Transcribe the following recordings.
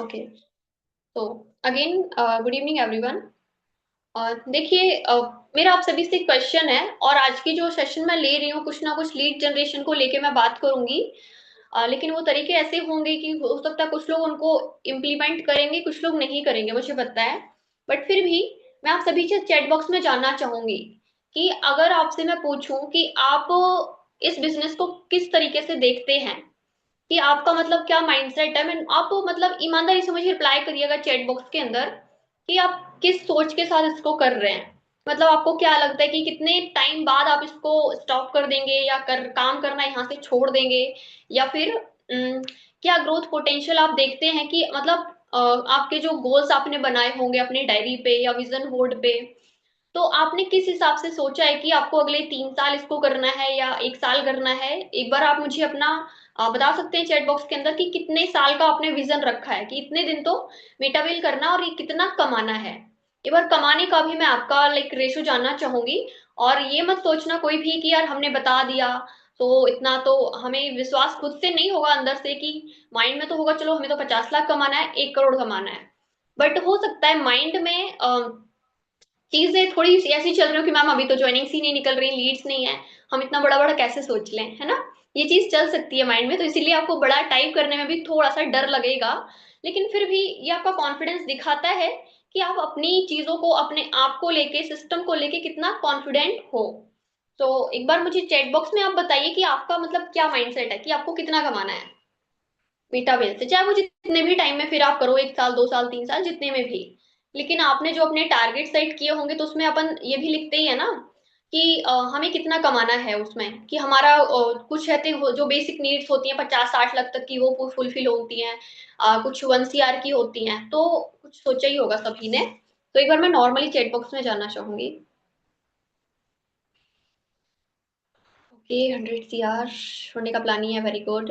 Okay. तो again good evening everyone. देखिए, मेरा आप सभी से क्वेश्चन है और आज की जो सेशन मैं ले रही हूँ कुछ ना कुछ लीड जनरेशन को लेके मैं बात करूंगी। लेकिन वो तरीके ऐसे होंगे कि हो सकता है कुछ लोग उनको इम्प्लीमेंट करेंगे, कुछ लोग नहीं करेंगे, मुझे पता है। बट फिर भी मैं आप सभी से चैट बॉक्स में जानना चाहूंगी कि अगर आपसे मैं पूछूं कि आप इस बिजनेस को किस तरीके से देखते हैं, कि आपका मतलब क्या माइंडसेट है। मैं आप मतलब ईमानदारी से मुझे रिप्लाई करिएगा चैट बॉक्स के अंदर कि आप किस सोच के साथ इसको कर रहे हैं। मतलब आपको क्या लगता है कि कितने टाइम बाद आप इसको स्टॉप कर देंगे या कर काम करना यहाँ से छोड़ देंगे, या फिर क्या ग्रोथ पोटेंशियल आप देखते हैं कि मतलब आपके जो गोल्स आपने बनाए होंगे अपनी डायरी पे या विजन बोर्ड पे, तो आपने किस हिसाब से सोचा है कि आपको अगले 3 साल इसको करना है या 1 साल करना है। एक बार आप मुझे अपना बता सकते हैं चैट बॉक्स के अंदर कि कितने साल का आपने विजन रखा है कि इतने दिन तो मेटावेल करना और ये कितना कमाना है। एक बार कमाने का भी मैं आपका लाइक रेशो जानना चाहूंगी। और ये मत सोचना कोई भी कि यार हमने बता दिया तो इतना, तो हमें विश्वास खुद से नहीं होगा अंदर से कि माइंड में तो होगा चलो हमें तो 50 लाख कमाना है, 1 करोड़ कमाना है। बट हो सकता है माइंड में चीजें थोड़ी सी ऐसी चल रही हो कि मैम अभी तो ज्वाइनिंग्स ही नहीं निकल रही, लीड्स नहीं है, हम इतना बड़ा बड़ा कैसे सोच लें, है ना। ये चीज चल सकती है माइंड में, तो इसीलिए आपको बड़ा टाइप करने में भी थोड़ा सा डर लगेगा। लेकिन फिर भी ये आपका कॉन्फिडेंस दिखाता है कि आप अपनी चीजों को, अपने आप को लेके, सिस्टम को लेके कितना कॉन्फिडेंट हो। तो एक बार मुझे चैट बॉक्स में आप बताइए कि आपका मतलब क्या माइंडसेट है कि आपको कितना कमाना है मीटा वेल से, चाहे वो जितने भी टाइम में फिर आप करो, 1 साल 2 साल 3 साल जितने में भी। लेकिन आपने जो अपने टारगेट सेट किए होंगे तो उसमें अपन ये भी लिखते ही है ना कि हमें कितना कमाना है उसमें, कि हमारा कुछ रहते जो बेसिक नीड्स होती हैं 50-60 लाख तक की वो फुलफिल होती हैं। कुछ 1 CR की होती हैं, तो कुछ सोचा ही होगा सभी ने। तो एक बार मैं नॉर्मली चैट बॉक्स में जानना चाहूंगी। ओके, 100 CR होने का प्लान ही है, very good.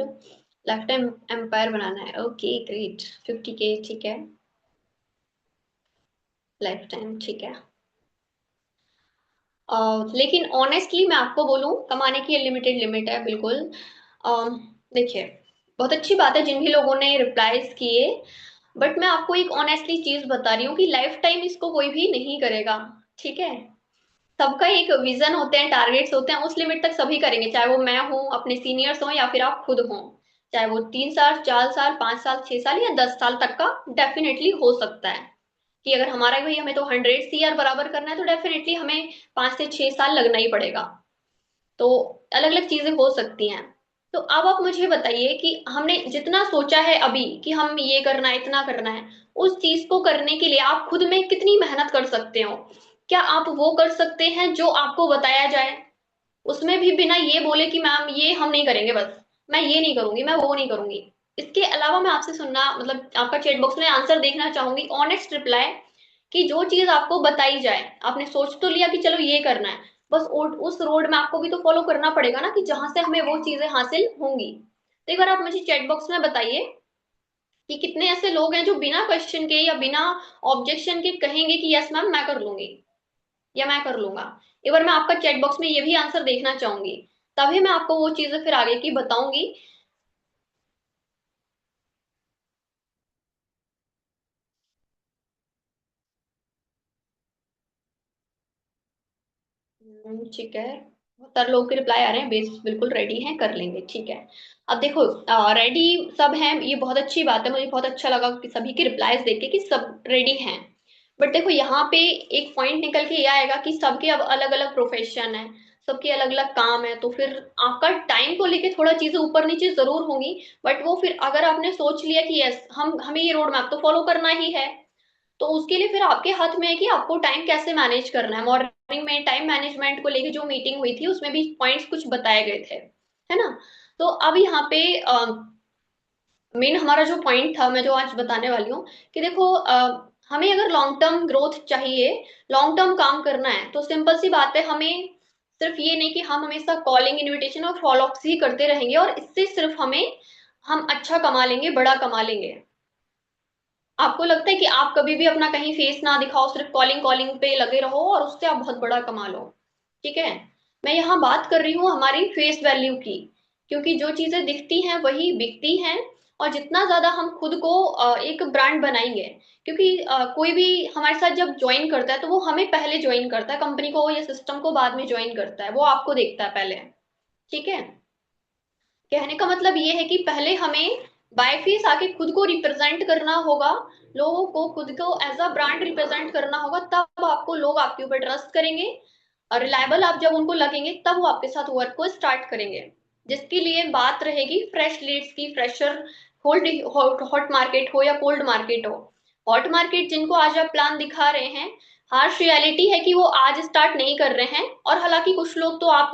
Life time empire बनाना है, ओके ग्रेट। 50K ठीक है, लाइफ टाइम ठीक है। लेकिन ऑनेस्टली मैं आपको बोलूं, कमाने की लिमिटेड लिमिट है बिल्कुल। देखिए, बहुत अच्छी बात है जिन भी लोगों ने रिप्लाईज किए, बट मैं आपको एक ऑनेस्टली चीज बता रही हूँ कि लाइफ टाइम इसको कोई भी नहीं करेगा। ठीक है, सबका एक विजन होते हैं, टारगेट्स होते हैं, उस लिमिट तक सभी करेंगे, चाहे वो मैं हूँ, अपने सीनियर्स हों या फिर आप खुद हों। चाहे वो 3 साल 4 साल 5 साल 6 साल या 10 साल तक का डेफिनेटली हो सकता है। कि अगर हमारा भाई हमें तो 100 CR बराबर करना है तो डेफिनेटली हमें 5 से 6 साल लगना ही पड़ेगा। तो अलग अलग चीजें हो सकती हैं। तो अब आप मुझे बताइए कि हमने जितना सोचा है अभी कि हम ये करना है, इतना करना है, उस चीज को करने के लिए आप खुद में कितनी मेहनत कर सकते हो। क्या आप वो कर सकते हैं जो आपको बताया जाए, उसमें भी बिना ये बोले कि मैम ये हम नहीं करेंगे, बस मैं ये नहीं करूंगी, मैं वो नहीं करूंगी। इसके अलावा मैं आपसे सुनना मतलब आपका चैट बॉक्स में आंसर देखना चाहूंगी, ऑनेस्ट रिप्लाई, कि जो चीज आपको बताई जाए, आपने सोच तो लिया कि चलो ये करना है, बस उस रोड में आपको भी तो फॉलो करना पड़ेगा ना कि जहां से हमें वो चीजें हासिल होंगी। तो एक बार आप मुझे चैट बॉक्स में बताइए कि कितने ऐसे लोग हैं जो बिना क्वेश्चन के या बिना ऑब्जेक्शन के कहेंगे कि यस मैम मैं कर लूंगी या मैं कर लूंगा। एक बार मैं आपका चैट बॉक्स में ये भी आंसर देखना चाहूंगी, तभी मैं आपको वो चीजें फिर आगे की बताऊंगी। ठीक है, बहुत सारे लोग के रिप्लाई आ रहे हैं, बेस बिल्कुल रेडी हैं, कर लेंगे, ठीक है। अब देखो, रेडी सब हैं, ये बहुत अच्छी बात है, मुझे बहुत अच्छा लगा कि सभी के रिप्लाईज देख के कि सब रेडी हैं। बट देखो यहाँ पे एक पॉइंट निकल के ये आएगा कि सबके अब अलग अलग प्रोफेशन है, सबके अलग अलग काम है, तो फिर आपका टाइम को लेके थोड़ा चीजें ऊपर नीचे जरूर होंगी। बट वो फिर अगर आपने सोच लिया कि यस हम हमें ये रोड मैप तो फॉलो करना ही है, तो उसके लिए फिर आपके हाथ में है कि आपको टाइम कैसे मैनेज करना है। मॉर्निंग में टाइम मैनेजमेंट को लेके जो मीटिंग हुई थी उसमें भी पॉइंट्स कुछ बताए गए थे, है ना। तो अब यहाँ पे मेन हमारा जो पॉइंट था, मैं जो आज बताने वाली हूँ कि देखो, हमें अगर लॉन्ग टर्म ग्रोथ चाहिए, लॉन्ग टर्म काम करना है, तो सिंपल सी बात है, हमें सिर्फ ये नहीं कि हम हमेशा कॉलिंग इनविटेशन और फॉलो अप्स ही करते रहेंगे और इससे सिर्फ हम अच्छा कमा लेंगे, बड़ा कमा लेंगे। आपको लगता है कि आप कभी भी अपना कहीं फेस ना दिखाओ, सिर्फ कॉलिंग कॉलिंग पे लगे रहो और उससे आप बहुत बड़ा कमा लो। ठीक है, मैं यहाँ बात कर रही हूँ हमारी फेस वैल्यू की, क्योंकि जो चीजें दिखती हैं वही बिकती हैं। और जितना ज्यादा हम खुद को एक ब्रांड बनाएंगे, क्योंकि कोई भी हमारे साथ जब ज्वाइन करता है तो वो हमें पहले ज्वाइन करता है, कंपनी को या सिस्टम को बाद में ज्वाइन करता है, वो आपको देखता है पहले। ठीक है। कहने का मतलब ये है कि पहले हमें बाय फेस आके खुद को रिप्रेजेंट करना होगा, लोगों को खुद को एज अ ब्रांड रिप्रेजेंट करना होगा, तब आपको लोग आपके ऊपर ट्रस्ट करेंगे। और रिलायबल आप जब उनको लगेंगे तब वो आपके साथ वर्क को स्टार्ट करेंगे। जिसके लिए बात रहेगी फ्रेश लीड्स की, फ्रेशर, होल्ड, हॉट मार्केट हो या कोल्ड मार्केट हो। हॉट मार्केट जिनको आज आप प्लान दिखा रहे हैं, हार्श रियलिटी है कि वो आज स्टार्ट नहीं कर रहे हैं। और हालांकि कुछ लोग तो आप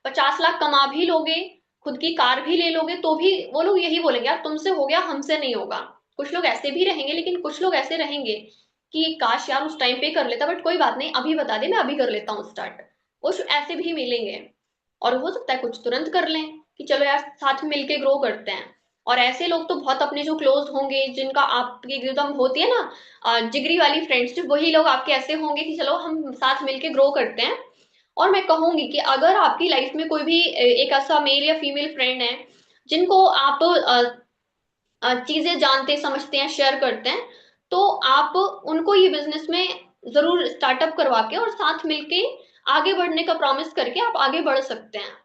50 लाख कमा भी लोगे, खुद की कार भी ले लोगे, तो भी वो लोग यही बोलेंगे यार तुमसे हो गया, हमसे नहीं होगा। कुछ लोग ऐसे भी रहेंगे, लेकिन कुछ लोग ऐसे रहेंगे कि काश यार उस टाइम पे कर लेता, बट कोई बात नहीं, अभी बता दे, मैं अभी कर लेता हूँ स्टार्ट। कुछ ऐसे भी मिलेंगे। और हो सकता है कुछ तुरंत कर लें कि चलो यार साथ में मिलके ग्रो करते हैं। और ऐसे लोग तो बहुत अपने जो क्लोज होंगे, जिनका आपकी एकदम होती है ना जिगरी वाली फ्रेंड्स, वही लोग आपके ऐसे होंगे कि चलो हम साथ मिलके ग्रो करते हैं। और मैं कहूंगी कि अगर आपकी लाइफ में कोई भी एक ऐसा मेल या फीमेल फ्रेंड है जिनको आप चीजें जानते समझते हैं, शेयर करते हैं, तो आप उनको ये बिजनेस में जरूर स्टार्टअप करवा के और साथ मिलके आगे बढ़ने का प्रॉमिस करके आप आगे बढ़ सकते हैं।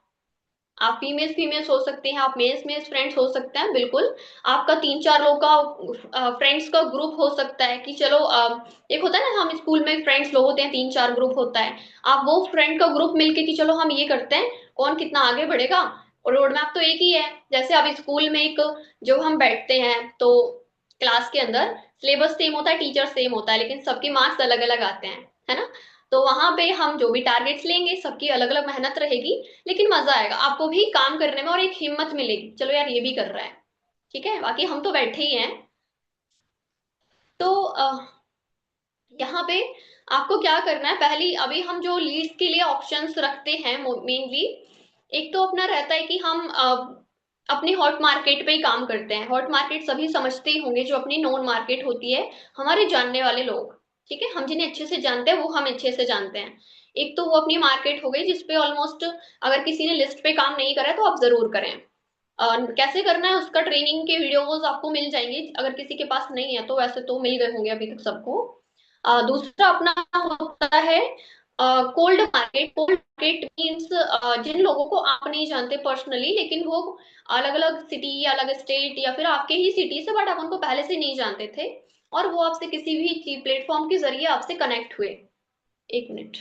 आप फीमेल्स फीमेल्स हो सकते हैं, आप मेल्स मेल्स फ्रेंड्स हो सकते हैं, बिल्कुल। आपका 3-4 लोग का फ्रेंड्स का ग्रुप हो सकता है कि चलो एक होता है ना, हम स्कूल में फ्रेंड्स लोग होते हैं, 3-4 ग्रुप होता है। आप वो फ्रेंड का ग्रुप मिलके कि चलो हम ये करते हैं, कौन कितना आगे बढ़ेगा। और रोड मैप तो एक ही है। जैसे अभी स्कूल में एक, जो हम बैठते हैं तो क्लास के अंदर सिलेबस सेम होता है, टीचर सेम होता है, लेकिन सबके मार्क्स अलग अलग आते हैं, है ना। तो वहां पे हम जो भी टारगेट्स लेंगे, सबकी अलग अलग मेहनत रहेगी, लेकिन मजा आएगा आपको भी काम करने में, और एक हिम्मत मिलेगी, चलो यार ये भी कर रहा है। ठीक है, बाकी हम तो बैठे ही हैं। तो यहाँ पे आपको क्या करना है, पहली अभी हम जो लीड्स के लिए ऑप्शंस रखते हैं मेनली, एक तो अपना रहता है कि हम अपनी हॉट मार्केट पे ही काम करते हैं। हॉट मार्केट सभी समझते ही होंगे, जो अपनी नोन मार्केट होती है, हमारे जानने वाले लोग। ठीक है, हम जिन्हें अच्छे से जानते हैं वो हम अच्छे से जानते हैं। एक तो वो अपनी मार्केट हो गई जिसपे ऑलमोस्ट अगर किसी ने लिस्ट पे काम नहीं करा है तो आप जरूर करें। कैसे करना है उसका ट्रेनिंग के वीडियोस आपको मिल जाएंगे, अगर किसी के पास नहीं है तो, वैसे तो मिल गए होंगे अभी तक सबको। दूसरा अपना होता है cold market. Cold market means जिन लोगों को आप नहीं जानते पर्सनली, लेकिन वो अलग अलग सिटी या अलग स्टेट या फिर आपके ही सिटी से, बट आप उनको पहले से नहीं जानते थे, और वो आपसे किसी भी प्लेटफॉर्म के जरिए आपसे कनेक्ट हुए। एक मिनट।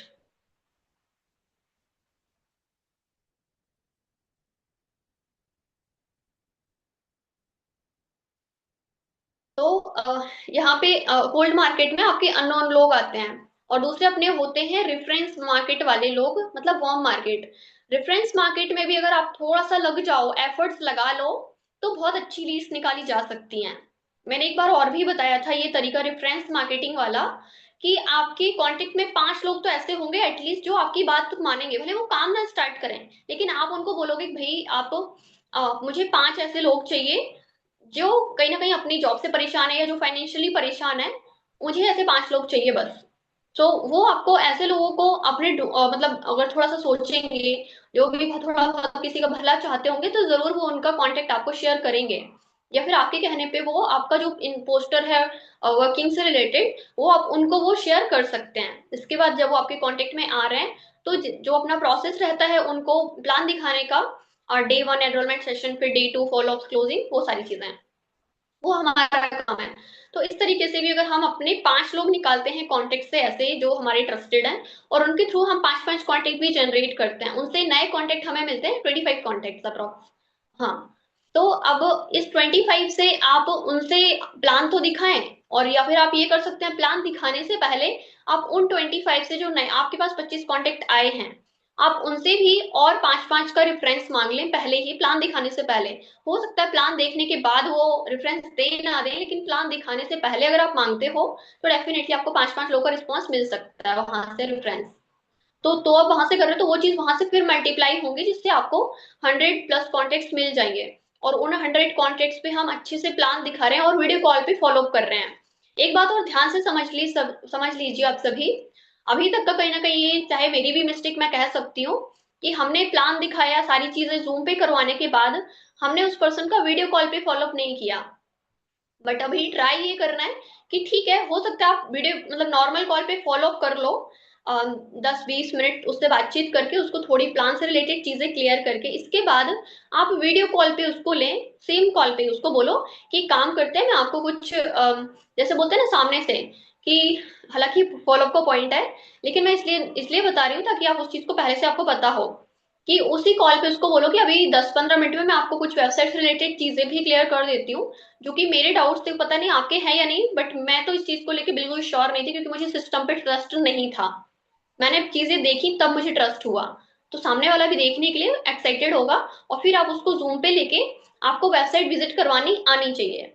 तो यहाँ पे कोल्ड मार्केट में आपके अननोन लोग आते हैं। और दूसरे अपने होते हैं रेफरेंस मार्केट वाले लोग, मतलब वार्म मार्केट। रेफरेंस मार्केट में भी अगर आप थोड़ा सा लग जाओ, एफर्ट्स लगा लो, तो बहुत अच्छी लीड्स निकाली जा सकती हैं। मैंने एक बार और भी बताया था ये तरीका रेफरेंस मार्केटिंग वाला, कि आपके कांटेक्ट में 5 लोग तो ऐसे होंगे एटलीस्ट जो आपकी बात तो मानेंगे, भले वो काम ना स्टार्ट करें, लेकिन आप उनको बोलोगे कि भाई आप मुझे 5 ऐसे लोग चाहिए जो कहीं ना कहीं अपनी जॉब से परेशान है या जो फाइनेंशियली परेशान है, मुझे ऐसे 5 लोग चाहिए बस। तो वो आपको ऐसे लोगों को अपने मतलब अगर थोड़ा सा सोचेंगे, जो भी थोड़ा बहुत किसी का भला चाहते होंगे, तो जरूर वो उनका कांटेक्ट आपको शेयर करेंगे। या फिर आपके कहने पे वो आपका जो इन पोस्टर है वर्किंग से रिलेटेड, वो आप उनको वो शेयर कर सकते हैं। इसके बाद जब वो आपके कांटेक्ट में आ रहे हैं, तो जो अपना प्रोसेस रहता है उनको प्लान दिखाने का, और डे 1 एनरोलमेंट सेशन, फिर डे 2 फॉलो अप क्लोजिंग, वो सारी चीजें, वो हमारा काम है। तो इस तरीके से भी अगर हम अपने 5 लोग निकालते हैं कॉन्टेक्ट से, ऐसे जो हमारे ट्रस्टेड हैं, और उनके थ्रू हम 5-5 कॉन्टेक्ट भी जनरेट करते हैं, उनसे नए कॉन्टेक्ट हमें मिलते हैं 25 कॉन्टेक्ट अप्रोक्स। हाँ। तो अब इस 25 से आप उनसे प्लान तो दिखाएं, और या फिर आप ये कर सकते हैं, प्लान दिखाने से पहले आप उन 25 से, जो नए आपके पास 25 कॉन्टेक्ट आए हैं, आप उनसे भी और 5-5 का रेफरेंस मांग लें पहले ही, प्लान दिखाने से पहले। हो सकता है प्लान देखने के बाद वो रेफरेंस दे ना दे, लेकिन प्लान दिखाने से पहले अगर आप मांगते हो तो डेफिनेटली आपको 5-5 लोगों का रिस्पॉन्स मिल सकता है वहां से रेफरेंस। तो आप वहां से कर रहे हो तो वो चीज वहां से फिर मल्टीप्लाई होंगी, जिससे आपको 100+ कॉन्टेक्ट मिल जाएंगे। और उन 100 कॉन्टेक्ट पे हम अच्छे से प्लान दिखा रहे हैं और वीडियो कॉल पे फॉलो अप कर रहे हैं। एक बात और ध्यान से समझ लीजिए आप सभी। अभी तक का कहीं ना कहीं ये, चाहे मेरी भी मिस्टेक मैं कह सकती हूँ, कि हमने प्लान दिखाया, सारी चीजें जूम पे करवाने के बाद हमने उस पर्सन का वीडियो कॉल पे फॉलो अप नहीं किया। बट अभी ट्राई ये करना है कि ठीक है, हो सकता है आप वीडियो मतलब नॉर्मल कॉल पे फॉलो अप कर लो, 10-20 मिनट उससे बातचीत करके उसको थोड़ी प्लान से रिलेटेड चीजें क्लियर करके, इसके बाद आप वीडियो कॉल पे उसको लें, सेम कॉल पे उसको बोलो कि काम करते हैं, मैं आपको कुछ जैसे बोलते हैं ना सामने से कि, हालांकि फॉलो अप का पॉइंट है, लेकिन मैं इसलिए इसलिए बता रही हूँ ताकि आप उस चीज को पहले से आपको पता हो, कि उसी कॉल पे उसको बोलो कि अभी 10-15 मिनट में मैं आपको कुछ वेबसाइट से रिलेटेड चीजें भी क्लियर कर देती हूँ, जो कि मेरे डाउट्स थे, पता नहीं आपके हैं या नहीं, बट मैं तो इस चीज को लेके बिल्कुल श्योर नहीं थी, क्योंकि मुझे सिस्टम पे ट्रस्ट नहीं था। मैंने चीजें देखी तब मुझे ट्रस्ट हुआ। तो सामने वाला भी देखने के लिए एक्साइटेड होगा, और फिर आप उसको जूम पे लेके आपको वेबसाइट विजिट करवानी आनी चाहिए।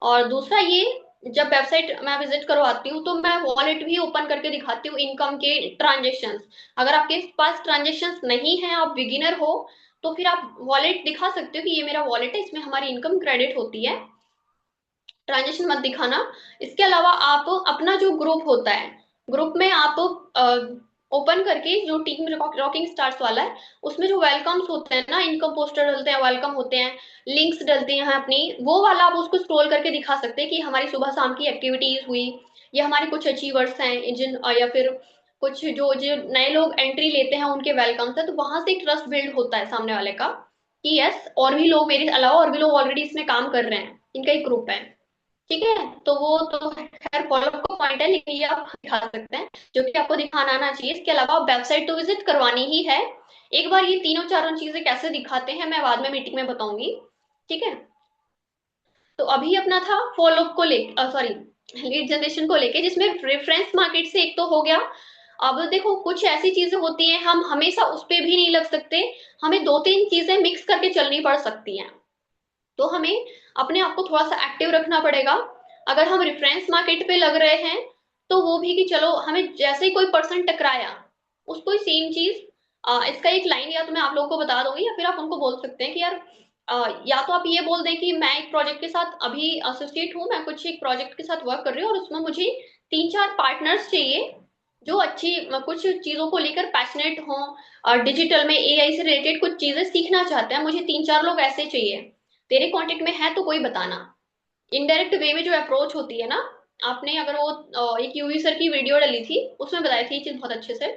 और दूसरा ये, जब वेबसाइट मैं विजिट करवाती हूँ तो मैं वॉलेट भी ओपन करके दिखाती हूँ, इनकम के ट्रांजेक्शन्स। अगर आपके पास ट्रांजेक्शन्स नहीं है, आप बिगिनर हो, तो फिर आप वॉलेट दिखा सकते हो कि ये मेरा वॉलेट है, इसमें हमारी इनकम क्रेडिट होती है, ट्रांजेक्शन मत दिखाना। इसके अलावा आप अपना जो ग्रुप होता है, ग्रुप में आप ओपन करके, जो टीम रॉकिंग स्टार्स वाला है, उसमें जो वेलकम्स होते हैं ना, इनकम पोस्टर डलते हैं, वेलकम होते हैं, लिंक्स डलती हैं अपनी, वो वाला आप उसको स्क्रॉल करके दिखा सकते हैं कि हमारी सुबह शाम की एक्टिविटीज हुई, या हमारे कुछ अचीवर्स हैं जिन, या फिर कुछ जो जो नए लोग एंट्री लेते हैं उनके वेलकम्स है, तो वहां से एक ट्रस्ट बिल्ड होता है सामने वाले का कि यस, और भी लोग मेरे अलावा और भी लोग ऑलरेडी इसमें काम कर रहे हैं, इनका एक ग्रुप है। ठीक है, तो वो तो खैर फॉलो अप का पॉइंट है, लेकिन ये आप दिखा सकते हैं, जो कि आपको दिखाना आना चाहिए। इसके अलावा वेबसाइट तो विजिट करवानी ही है। एक बार ये तीनों चारों चीजें कैसे दिखाते हैं मैं बाद में मीटिंग में बताऊंगी। ठीक है, तो अभी अपना था फॉलो अप को लेके, सॉरी, लीड जनरेशन को लेके, जिसमें रेफरेंस मार्केट से एक तो हो गया। अब देखो कुछ ऐसी चीजें होती हैं, हम हमेशा उस पे भी नहीं लग सकते, हमें दो तीन चीजें मिक्स करके चलनी पड़ सकती हैं। तो हमें अपने आप को थोड़ा सा एक्टिव रखना पड़ेगा। अगर हम रेफरेंस मार्केट पे लग रहे हैं, तो वो भी कि चलो हमें जैसे ही कोई पर्सन टकराया, उसको ही सेम चीज, इसका एक लाइन या तो मैं आप लोगों को बता दूंगी, या फिर आप उनको बोल सकते हैं कि यार, या तो आप ये बोल दें कि मैं एक प्रोजेक्ट के साथ अभी एसोसिएट हूँ, मैं कुछ एक प्रोजेक्ट के साथ वर्क कर रही हूँ, और उसमें मुझे 3-4 पार्टनर्स चाहिए जो अच्छी कुछ चीजों को लेकर पैशनेट हों, और डिजिटल में एआई से रिलेटेड कुछ चीजें सीखना चाहते हैं, मुझे 3-4 लोग ऐसे चाहिए। तेरे कांटेक्ट में है तो कोई बताना। इनडायरेक्ट वे में जो अप्रोच होती है ना, आपने अगर वो एक यूवी सर की वीडियो डाली थी, उसमें बताई थी ये चीज बहुत अच्छे से।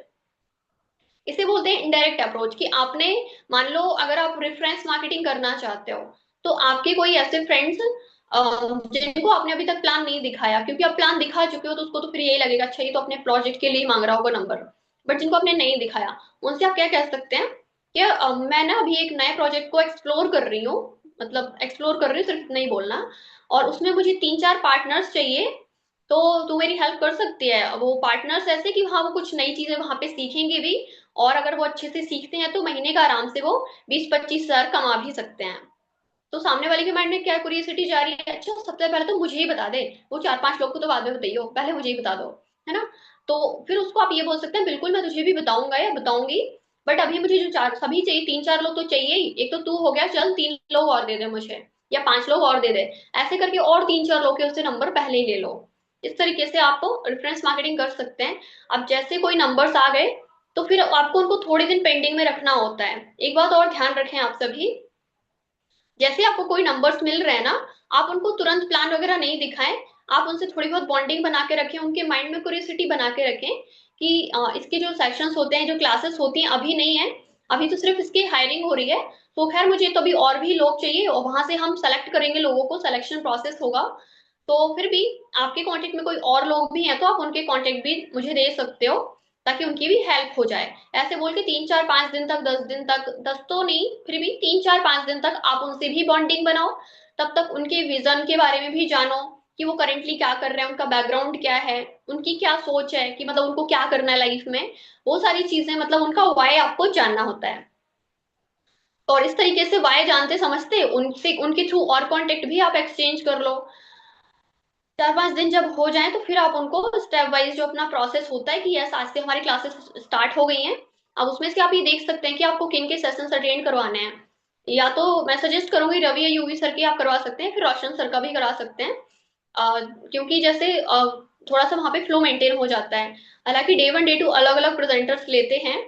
इसे बोलते हैं इनडायरेक्ट अप्रोच, कि आपने, मान लो अगर आप रेफरेंस मार्केटिंग करना चाहते हो, तो आपके कोई ऐसे फ्रेंड्स जिनको आपने अभी तक प्लान नहीं दिखाया, क्योंकि आप प्लान दिखा चुके हो तो उसको तो फिर यही लगेगा अच्छा ये तो अपने प्रोजेक्ट के लिए मांग रहा होगा नंबर। बट जिनको आपने नहीं दिखाया, उनसे आप क्या कह सकते हैं कि मैं ना अभी एक नए प्रोजेक्ट को एक्सप्लोर कर रही हूँ, मतलब एक्सप्लोर कर रही हूँ सिर्फ नहीं बोलना, और उसमें मुझे 3-4 पार्टनर्स चाहिए, तो तू मेरी हेल्प कर सकती है। वो पार्टनर्स ऐसे कि हाँ वो कुछ नई चीजें वहां पे सीखेंगे भी, और अगर वो अच्छे से सीखते हैं तो महीने का आराम से वो 20-25 हजार कमा भी सकते हैं। तो सामने वाले के माइंड में क्या क्यूरियोसिटी जा रही है, अच्छा सबसे पहले तो मुझे ही बता दे, वो 4-5 लोग को तो बाद में बताइयो, पहले मुझे ही बता दो, है ना। तो फिर उसको आप ये बोल सकते हैं, बिल्कुल मैं तुझे भी बताऊंगा या बताऊंगी, बट अभी मुझे जो चार सभी चाहिए, 3-4 लोग तो चाहिए ही, एक तो तू हो गया, चल 3 लोग और दे दे मुझे, या 5 लोग और दे दे, ऐसे करके और 3-4 लोग के उससे नंबर पहले ही ले लो। इस तरीके से आप रेफरेंस मार्केटिंग कर सकते हैं। अब जैसे कोई नंबर्स आ गए, तो फिर आपको उनको थोड़े दिन पेंडिंग में रखना होता है। एक बात और ध्यान रखें आप सभी, जैसे आपको कोई नंबर्स मिल रहे हैं ना, आप उनको तुरंत प्लान वगैरह नहीं दिखाएं, आप उनसे थोड़ी बहुत बॉन्डिंग बना के रखें, उनके माइंड में क्यूरियोसिटी बना के रखें कि इसके जो सेशंस होते हैं, जो क्लासेस होती हैं, अभी नहीं है, अभी तो सिर्फ इसकी हायरिंग हो रही है, तो खैर मुझे तो अभी और भी लोग चाहिए, और वहां से हम सेलेक्ट करेंगे लोगों को, सिलेक्शन प्रोसेस होगा। तो फिर भी आपके कांटेक्ट में कोई और लोग भी हैं तो आप उनके कांटेक्ट भी मुझे दे सकते हो, ताकि उनकी भी हेल्प हो जाए। ऐसे बोल के 3-4-5 दिन तक, 10 दिन तक, 10 तो नहीं, फिर भी 3-4-5 दिन तक आप उनसे भी बॉन्डिंग बनाओ, तब तक उनके विजन के बारे में भी जानो, कि वो करेंटली क्या कर रहे हैं, उनका बैकग्राउंड क्या है, उनकी क्या सोच है, कि मतलब उनको क्या करना है लाइफ में, वो सारी चीजें, मतलब उनका वाई आपको जानना होता है। और इस तरीके से वाई जानते समझते उनसे, उनके थ्रू और कांटेक्ट भी आप एक्सचेंज कर लो। 4-5 दिन जब हो जाए तो फिर आप उनको स्टेप वाइज जो अपना प्रोसेस होता है कि यस आज से हमारी क्लासेस स्टार्ट हो गई हैं, अब उसमें से आप ये देख सकते हैं कि आपको किन के सेशंस अटेंड करवाने हैं। या तो मैं सजेस्ट करूंगी रवि या यूवी सर के आप करवा सकते हैं, फिर रोशन सर का भी करा सकते हैं। क्योंकि जैसे थोड़ा सा वहां पे फ्लो मेंटेन हो जाता है। हालांकि डे 1 डे 2 अलग अलग प्रेजेंटर्स लेते हैं,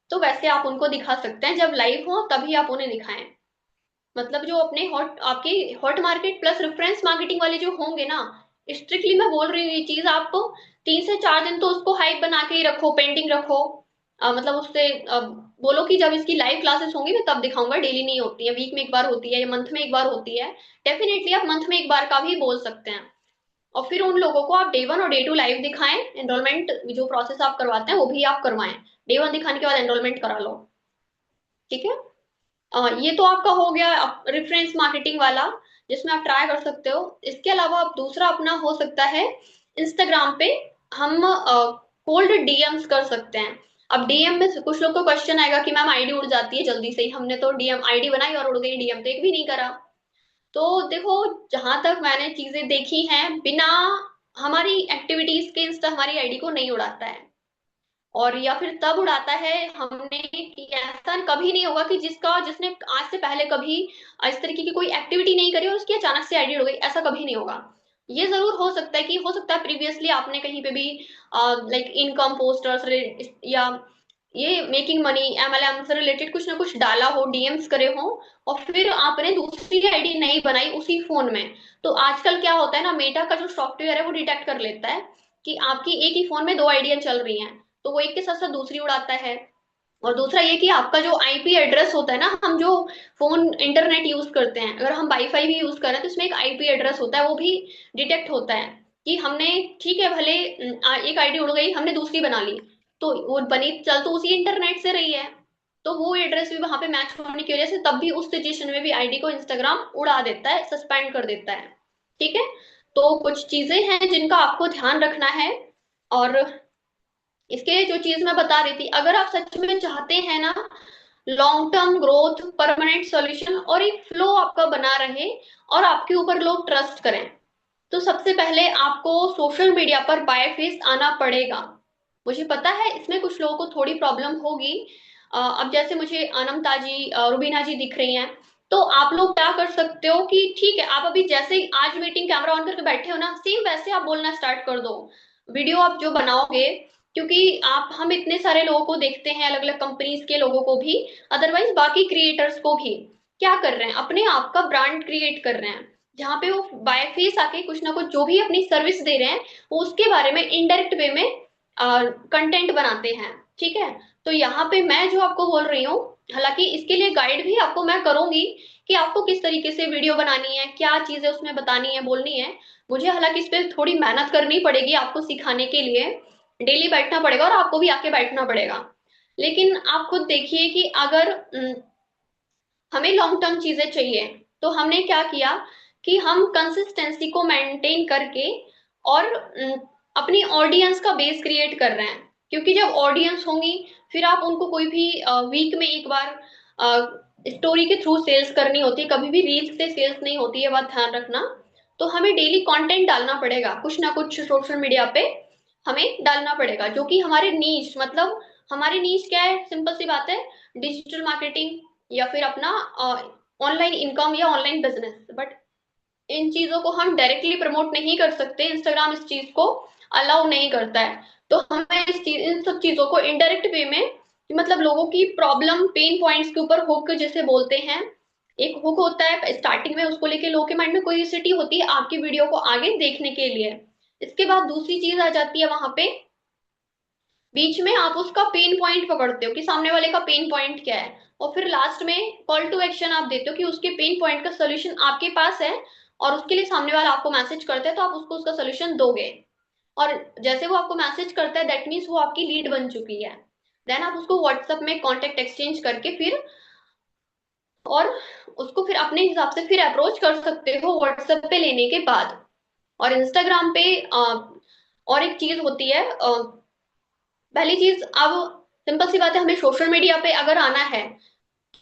तो वैसे आप उनको दिखा सकते हैं, जब लाइव हो तभी आप उन्हें दिखाएं। मतलब जो अपने हॉट आपके hot market plus reference marketing वाले जो होंगे ना, स्ट्रिक्टली मैं बोल रही हूँ ये चीज, आप 3 से 4 दिन तो उसको हाइप बना के ही रखो, पेंटिंग रखो। मतलब उससे बोलो कि जब इसकी लाइव क्लासेस होंगी मैं तब दिखाऊंगा, डेली नहीं होती है, वीक में एक बार होती है या मंथ में एक बार होती है। डेफिनेटली आप मंथ में एक बार का भी बोल सकते हैं। और फिर उन लोगों को आप डे 1 और डे 2 लाइव दिखाएं, एनरोलमेंट जो प्रोसेस आप करवाते हैं वो भी आप करवाएं। डे 1 दिखाने के बाद एनरोलमेंट करा लो। ठीक है। ये तो आपका हो गया रेफरेंस मार्केटिंग वाला, जिसमें आप ट्राई कर सकते हो। इसके अलावा आप दूसरा अपना हो सकता है इंस्टाग्राम पे हम कोल्ड डीएम्स कर सकते हैं। अब डीएम में से कुछ लोग को क्वेश्चन आएगा कि मैम आईडी उड़ जाती है जल्दी से ही, हमने तो डीएम आईडी बनाई और उड़ गई, डीएम तो एक भी नहीं करा। तो देखो, जहां तक मैंने चीजें देखी हैं, बिना हमारी एक्टिविटीज के इंस्टा हमारी आईडी को नहीं उड़ाता है। और या फिर तब उड़ाता है हमने कि ऐसा कभी नहीं होगा कि जिसने आज से पहले कभी इस तरीके की कोई एक्टिविटी नहीं करी और उसकी अचानक से आईडी उड़ गई, ऐसा कभी नहीं होगा। ये जरूर हो सकता है कि हो सकता है प्रीवियसली आपने कहीं पे भी लाइक इनकम पोस्टर्स या ये मेकिंग मनी एमएलएम से रिलेटेड कुछ ना कुछ डाला हो, डीएम्स करे हो, और फिर आपने दूसरी आईडी नहीं बनाई उसी फोन में। तो आजकल क्या होता है ना, मेटा का जो सॉफ्टवेयर है वो डिटेक्ट कर लेता है कि आपकी एक ही फोन में दो आईडियां चल रही हैं, तो वो एक के साथ साथ दूसरी उड़ाता है। और दूसरा ये कि आपका जो आईपी एड्रेस होता है ना, हम जो फोन इंटरनेट यूज करते हैं, अगर हम वाईफाई भी यूज कर रहे हैं तो इसमें एक आईपी एड्रेस होता है, वो भी डिटेक्ट होता है कि हमने, ठीक है भले एक आईडी उड़ गई, हमने दूसरी बना ली, तो वो बनी चल तो उसी इंटरनेट से रही है, तो वो एड्रेस भी वहां पे मैच होने की वजह से तब भी उस सिचुएशन में भी आईडी को इंस्टाग्राम उड़ा देता है, सस्पेंड कर देता है। ठीक है। तो कुछ चीजें हैं जिनका आपको ध्यान रखना है। और इसके जो चीज मैं बता रही थी, अगर आप सच में चाहते हैं ना long term growth, permanent solution और एक फ्लो आपका बना रहे और आपके ऊपर लोग ट्रस्ट करें, तो सबसे पहले आपको सोशल मीडिया पर बाय फेस आना पड़ेगा। मुझे पता है इसमें कुछ लोगों को थोड़ी प्रॉब्लम होगी। अब जैसे मुझे अनमता जी, रुबीना जी दिख रही हैं, तो आप लोग क्या कर सकते हो कि ठीक है, आप अभी जैसे ही आज मीटिंग कैमरा ऑन करके बैठे हो ना, सेम वैसे आप बोलना स्टार्ट कर दो। वीडियो आप जो बनाओगे, क्योंकि आप हम इतने सारे लोगों को देखते हैं, अलग अलग कंपनीज के लोगों को भी, अदरवाइज बाकी क्रिएटर्स को भी, क्या कर रहे हैं, अपने आप का ब्रांड क्रिएट कर रहे हैं, जहाँ पे वो बाय फेस आके कुछ ना कुछ जो भी अपनी सर्विस दे रहे हैं वो उसके बारे में इनडायरेक्ट वे में कंटेंट बनाते हैं। ठीक है। तो यहाँ पे मैं जो आपको बोल रही हूँ, हालांकि इसके लिए गाइड भी आपको मैं करूंगी कि आपको किस तरीके से वीडियो बनानी है, क्या चीजें उसमें बतानी है, बोलनी है। मुझे हालांकि इस पे थोड़ी मेहनत करनी पड़ेगी आपको सिखाने के लिए, डेली बैठना पड़ेगा और आपको भी आके बैठना पड़ेगा। लेकिन आप खुद देखिए कि अगर हमें लॉन्ग टर्म चीजें चाहिए, तो हमने क्या किया कि हम कंसिस्टेंसी को मेंटेन करके और अपनी ऑडियंस का बेस क्रिएट कर रहे हैं। क्योंकि जब ऑडियंस होंगी, फिर आप उनको कोई भी वीक में एक बार स्टोरी के थ्रू सेल्स करनी होती है, कभी भी रील्स से सेल्स नहीं होती है, बात ध्यान रखना। तो हमें डेली कंटेंट डालना पड़ेगा, कुछ ना कुछ सोशल मीडिया पे हमें डालना पड़ेगा, जो कि हमारे नीश, मतलब हमारी नीश क्या है, सिंपल सी बात है, डिजिटल मार्केटिंग या फिर अपना ऑनलाइन इनकम या ऑनलाइन बिजनेस। बट इन चीजों को हम डायरेक्टली प्रमोट नहीं कर सकते, इंस्टाग्राम इस चीज को अलाउ नहीं करता है। तो हमें इन सब चीजों को इनडायरेक्ट वे में, मतलब लोगों की प्रॉब्लम पेन पॉइंट्स के ऊपर हुक जैसे बोलते हैं, एक हुक होता है स्टार्टिंग में, उसको लेके लोगों के माइंड में क्यूरियोसिटी होती है आपकी वीडियो को आगे देखने के लिए। इसके बाद दूसरी चीज आ जाती है वहां पे, बीच में आप उसका पेन पॉइंट पकड़ते हो कि सामने वाले का पेन पॉइंट क्या है, और फिर लास्ट में कॉल टू एक्शन आप देते हो कि उसके पेन पॉइंट का सोल्यूशन आपके पास है, और उसके लिए सामने वाला आपको मैसेज करता है तो आप उसको उसका सोल्यूशन दोगे। और जैसे वो आपको मैसेज करता है, दैट मीन्स वो आपकी लीड बन चुकी है। देन आप उसको व्हाट्सएप में कॉन्टेक्ट एक्सचेंज करके फिर, और उसको फिर अपने हिसाब से फिर अप्रोच कर सकते हो व्हाट्सएप पे लेने के बाद। और इंस्टाग्राम पे और एक चीज होती है, पहली चीज, अब सिंपल सी बात है, हमें सोशल मीडिया पे अगर आना है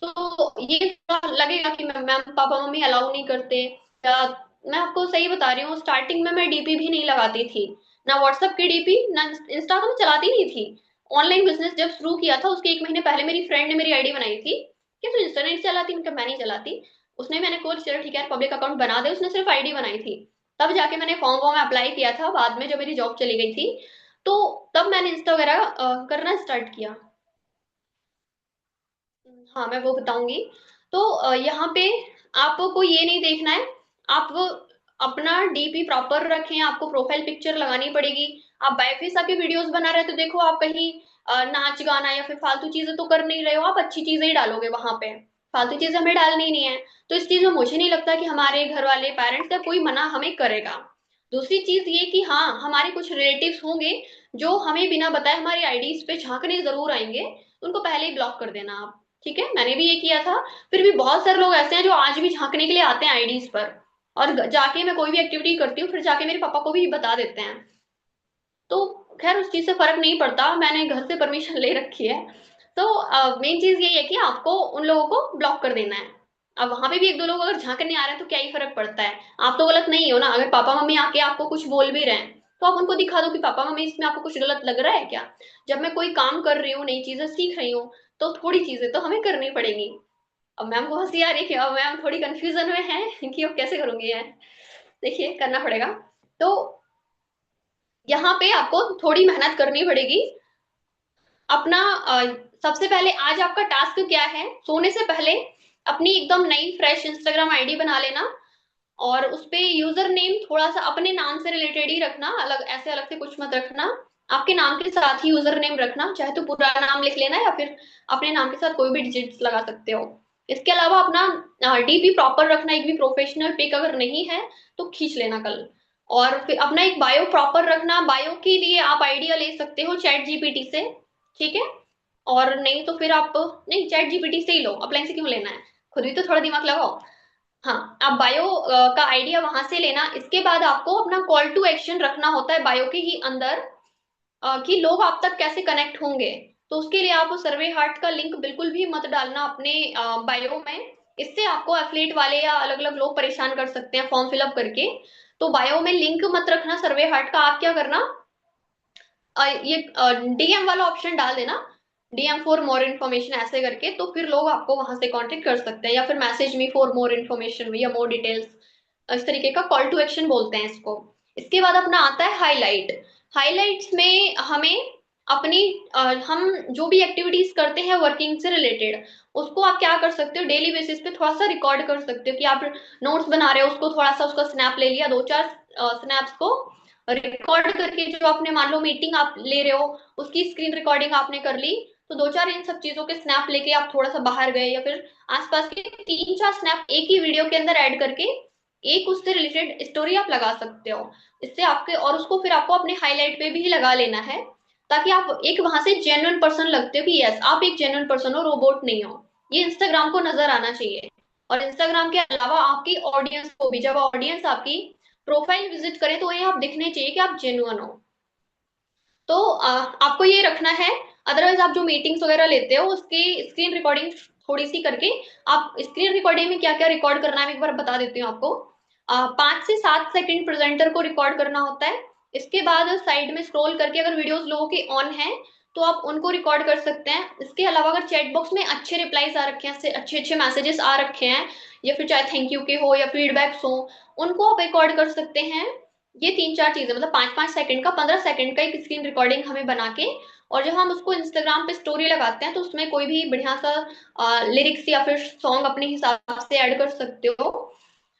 तो ये थोड़ा लगेगा कि मैम पापा मम्मी अलाउ नहीं करते, या मैं आपको सही बता रही हूँ, स्टार्टिंग में मैं डीपी भी नहीं लगाती थी, ना व्हाट्सएप की डीपी, ना इंस्टा तो मैं चलाती नहीं थी। ऑनलाइन बिजनेस जब शुरू किया था उसके 1 महीने पहले मेरी फ्रेंड ने मेरी आईडी बनाई थी कि तू इंस्टा नहीं चलाती, मैं नहीं चलाती। उसने, मैंने कहा चलो ठीक है पब्लिक अकाउंट बना दे, उसने सिर्फ आईडी बनाई थी। तब जाके मैंने फॉर्म वॉर्म अप्लाई किया था, बाद में जब मेरी जॉब चली गई थी, तो तब मैंने इंस्टा वगैरह करना स्टार्ट किया। हाँ मैं वो बताऊंगी। तो यहाँ पे आपको ये नहीं देखना है, आप अपना डीपी प्रॉपर रखें, आपको प्रोफाइल पिक्चर लगानी पड़ेगी। आप बायफेस आके वीडियोस बना रहे हैं तो देखो आप कहीं नाच गाना या फिर फालतू चीजें तो कर नहीं रहे हो, आप अच्छी चीजें ही डालोगे वहां पे, फालतू चीजें हमें डालनी नहीं है। तो इस चीज में मुझे नहीं लगता कि हमारे घर वाले पेरेंट्स या कोई मना हमें करेगा। दूसरी चीज ये कि हाँ, हमारे कुछ रिलेटिव्स होंगे जो हमें बिना बताए हमारी आईडीज पे झांकने जरूर आएंगे, उनको पहले ही ब्लॉक कर देना आप। ठीक है, मैंने भी ये किया था। फिर भी बहुत सारे लोग ऐसे हैं जो आज भी झांकने के लिए आते हैं आईडीज पर, और जाके मैं कोई भी एक्टिविटी करती हूँ फिर जाके मेरे पापा को भी बता देते हैं। तो खैर उस चीज से फर्क नहीं पड़ता, मैंने घर से परमिशन ले रखी है। तो मेन चीज यही है कि आपको उन लोगों को ब्लॉक कर देना है। अब वहां पे भी एक दो लोग अगर झांकने आ रहे हैं तो क्या ही फर्क पड़ता है, आप तो गलत नहीं हो ना। अगर पापा मम्मी आके आपको कुछ बोल भी रहे हैं तो आप उनको दिखा दो कि पापा मम्मी इसमें आपको कुछ गलत लग रहा है क्या। जब मैं कोई काम कर रही हूँ, नई चीजें सीख रही हूँ, तो थोड़ी चीजें तो हमें करनी पड़ेगी। अब मैम को हंसी आ रही है कि अब मैम थोड़ी कंफ्यूजन में है कि अब कैसे करूंगी है। देखिए करना पड़ेगा। तो यहाँ पे आपको थोड़ी मेहनत करनी पड़ेगी। अपना सबसे पहले आज आपका टास्क क्या है, सोने से पहले अपनी एकदम नई फ्रेश इंस्टाग्राम आईडी बना लेना, और उस पे यूजर नेम थोड़ा सा अपने नाम से रिलेटेड ही रखना, अलग ऐसे अलग से कुछ मत रखना। आपके नाम के साथ ही यूजर नेम रखना, चाहे तो पूरा नाम लिख लेना या फिर अपने नाम के साथ कोई भी डिजिट्स लगा सकते हो। इसके अलावा अपना डीपी प्रॉपर रखना, एक भी प्रोफेशनल पिक अगर नहीं है तो खींच लेना कल। और फिर अपना एक बायो प्रॉपर रखना, बायो के लिए आप आइडिया ले सकते हो चैट जीपीटी से। ठीक है, और नहीं तो फिर आप, नहीं चैट जीपीटी से ही लो, अपलाइन से क्यों लेना है, खुद भी तो थोड़ा दिमाग लगाओ। हाँ, आप बायो का आइडिया वहां से लेना। इसके बाद आपको अपना कॉल टू एक्शन रखना होता है बायो के ही अंदर, कि लोग आप तक कैसे कनेक्ट होंगे। तो उसके लिए आप सर्वे हार्ट का लिंक बिल्कुल भी मत डालना अपने बायो में, इससे आपको एफिलिएट वाले या अलग अलग लोग परेशान कर सकते हैं फॉर्म फिलअप करके। तो बायो में लिंक मत रखना सर्वे हार्ट का। आप क्या करना, ये डीएम वाला ऑप्शन डाल देना, डीएम फॉर मोर इन्फॉर्मेशन ऐसे करके, तो फिर लोग आपको वहां से कांटेक्ट कर सकते हैं, या फिर message me for more information या मोर डिटेल्स, इस तरीके का कॉल टू एक्शन बोलते हैं इसको। इसके बाद अपना आता है हाईलाइट। हाईलाइट्स में हमें अपनी हम जो भी एक्टिविटीज करते हैं वर्किंग से रिलेटेड, उसको आप क्या कर सकते हो, डेली बेसिस पे थोड़ा सा रिकॉर्ड कर सकते हो। कि आप नोट्स बना रहे हो, उसको थोड़ा सा उसका स्नैप ले लिया, दो चार स्नैप्स को रिकॉर्ड करके, जो आपने मान लो मीटिंग आप ले रहे हो उसकी स्क्रीन रिकॉर्डिंग आपने कर ली, तो दो चार इन सब चीजों के स्नैप लेके आप थोड़ा सा बाहर गए, या फिर आसपास के तीन चार स्नैप एक ही वीडियो के अंदर ऐड करके एक उससे रिलेटेड स्टोरी आप लगा सकते हो। इससे आपके, और उसको फिर आपको अपने हाईलाइट पे भी लगा लेना है, ताकि आप एक वहां से जेन्युइन पर्सन लगते हो कि यस आप एक जेन्युइन पर्सन हो, रोबोट नहीं हो। ये इंस्टाग्राम को नजर आना चाहिए। और इंस्टाग्राम के अलावा आपकी ऑडियंस को भी, जब ऑडियंस आपकी प्रोफाइल विजिट करें तो ये आप दिखने चाहिए कि आप जेन्युइन हो। तो आपको ये रखना है। अदरवाइज आप जो मीटिंग्स वगैरह लेते हो उसकी स्क्रीन रिकॉर्डिंग थोड़ी सी करके, आप स्क्रीन रिकॉर्डिंग में क्या क्या रिकॉर्ड करना है एक बार बता देती हूँ आपको। 5 से 7 सेकंड प्रेजेंटर को रिकॉर्ड करना होता है। इसके बाद साइड में स्क्रॉल करके अगर वीडियोस लोगों के ऑन है तो आप उनको रिकॉर्ड कर सकते हैं। इसके अलावा अगर चैट बॉक्स में अच्छे रिप्लाईज आ रखे हैं, अच्छे अच्छे मैसेजेस आ रखे हैं, या फिर चाहे थैंक यू के हो या फीडबैक्स हो, उनको आप रिकॉर्ड कर सकते हैं। ये तीन चार चीजें, मतलब 5 5 सेकंड का, 15 सेकंड का एक स्क्रीन रिकॉर्डिंग हमें बना के, और जब हम उसको इंस्टाग्राम पे स्टोरी लगाते हैं तो उसमें कोई भी बढ़िया सा लिरिक्स या फिर सॉन्ग अपने हिसाब से ऐड कर सकते हो।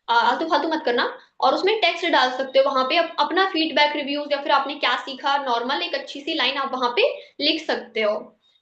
आलतू फालतू मत करना। और उसमें टेक्स्ट डाल सकते हो वहां पे, अपना फीडबैक रिव्यूज या फिर आपने क्या सीखा, नॉर्मल एक अच्छी सी लाइन आप वहां पे लिख सकते हो।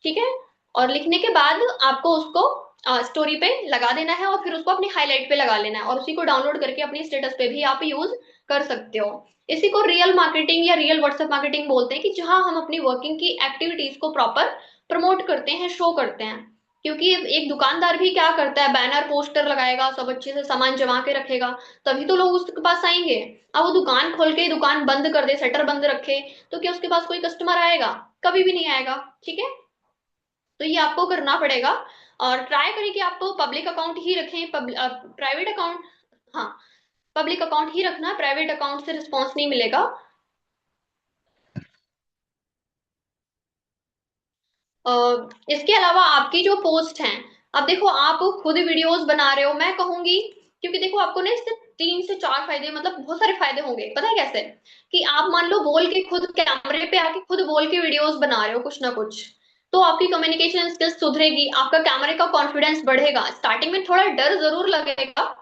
ठीक है, और लिखने के बाद आपको उसको स्टोरी पे लगा देना है, और फिर उसको अपनी हाईलाइट पे लगा लेना है, और उसी को डाउनलोड करके अपनी स्टेटस पे भी आप यूज कर सकते हो। इसी को रियल मार्केटिंग या रियल व्हाट्सएप मार्केटिंग बोलते हैं, कि जहां हम अपनी वर्किंग की एक्टिविटीज को प्रॉपर प्रमोट करते हैं, शो करते हैं। क्योंकि एक दुकानदार भी क्या करता है, बैनर पोस्टर लगाएगा, सब अच्छे से सामान जमा के रखेगा, तभी तो लोग उसके पास आएंगे। अब वो दुकान खोल के दुकान बंद कर दे, शटर बंद रखे, तो क्या उसके पास कोई कस्टमर आएगा? कभी भी नहीं आएगा। ठीक है, तो ये आपको करना पड़ेगा। और ट्राई करें कि आप पब्लिक अकाउंट ही रखें, प्राइवेट अकाउंट, हाँ पब्लिक अकाउंट ही रखना, प्राइवेट अकाउंट से रिस्पॉन्स नहीं मिलेगा। इसके अलावा आपकी जो पोस्ट हैं, अब देखो आप खुद वीडियोस बना रहे हो, मैं कहूंगी, क्योंकि देखो आपको ना इससे 3 से 4 फायदे, मतलब बहुत सारे फायदे होंगे, पता है कैसे? कि आप मान लो बोल के खुद कैमरे पे आके खुद बोल के वीडियोस बना रहे हो कुछ ना कुछ, तो आपकी कम्युनिकेशन स्किल्स सुधरेगी, आपका कैमरे का कॉन्फिडेंस बढ़ेगा। स्टार्टिंग में थोड़ा डर जरूर लगेगा,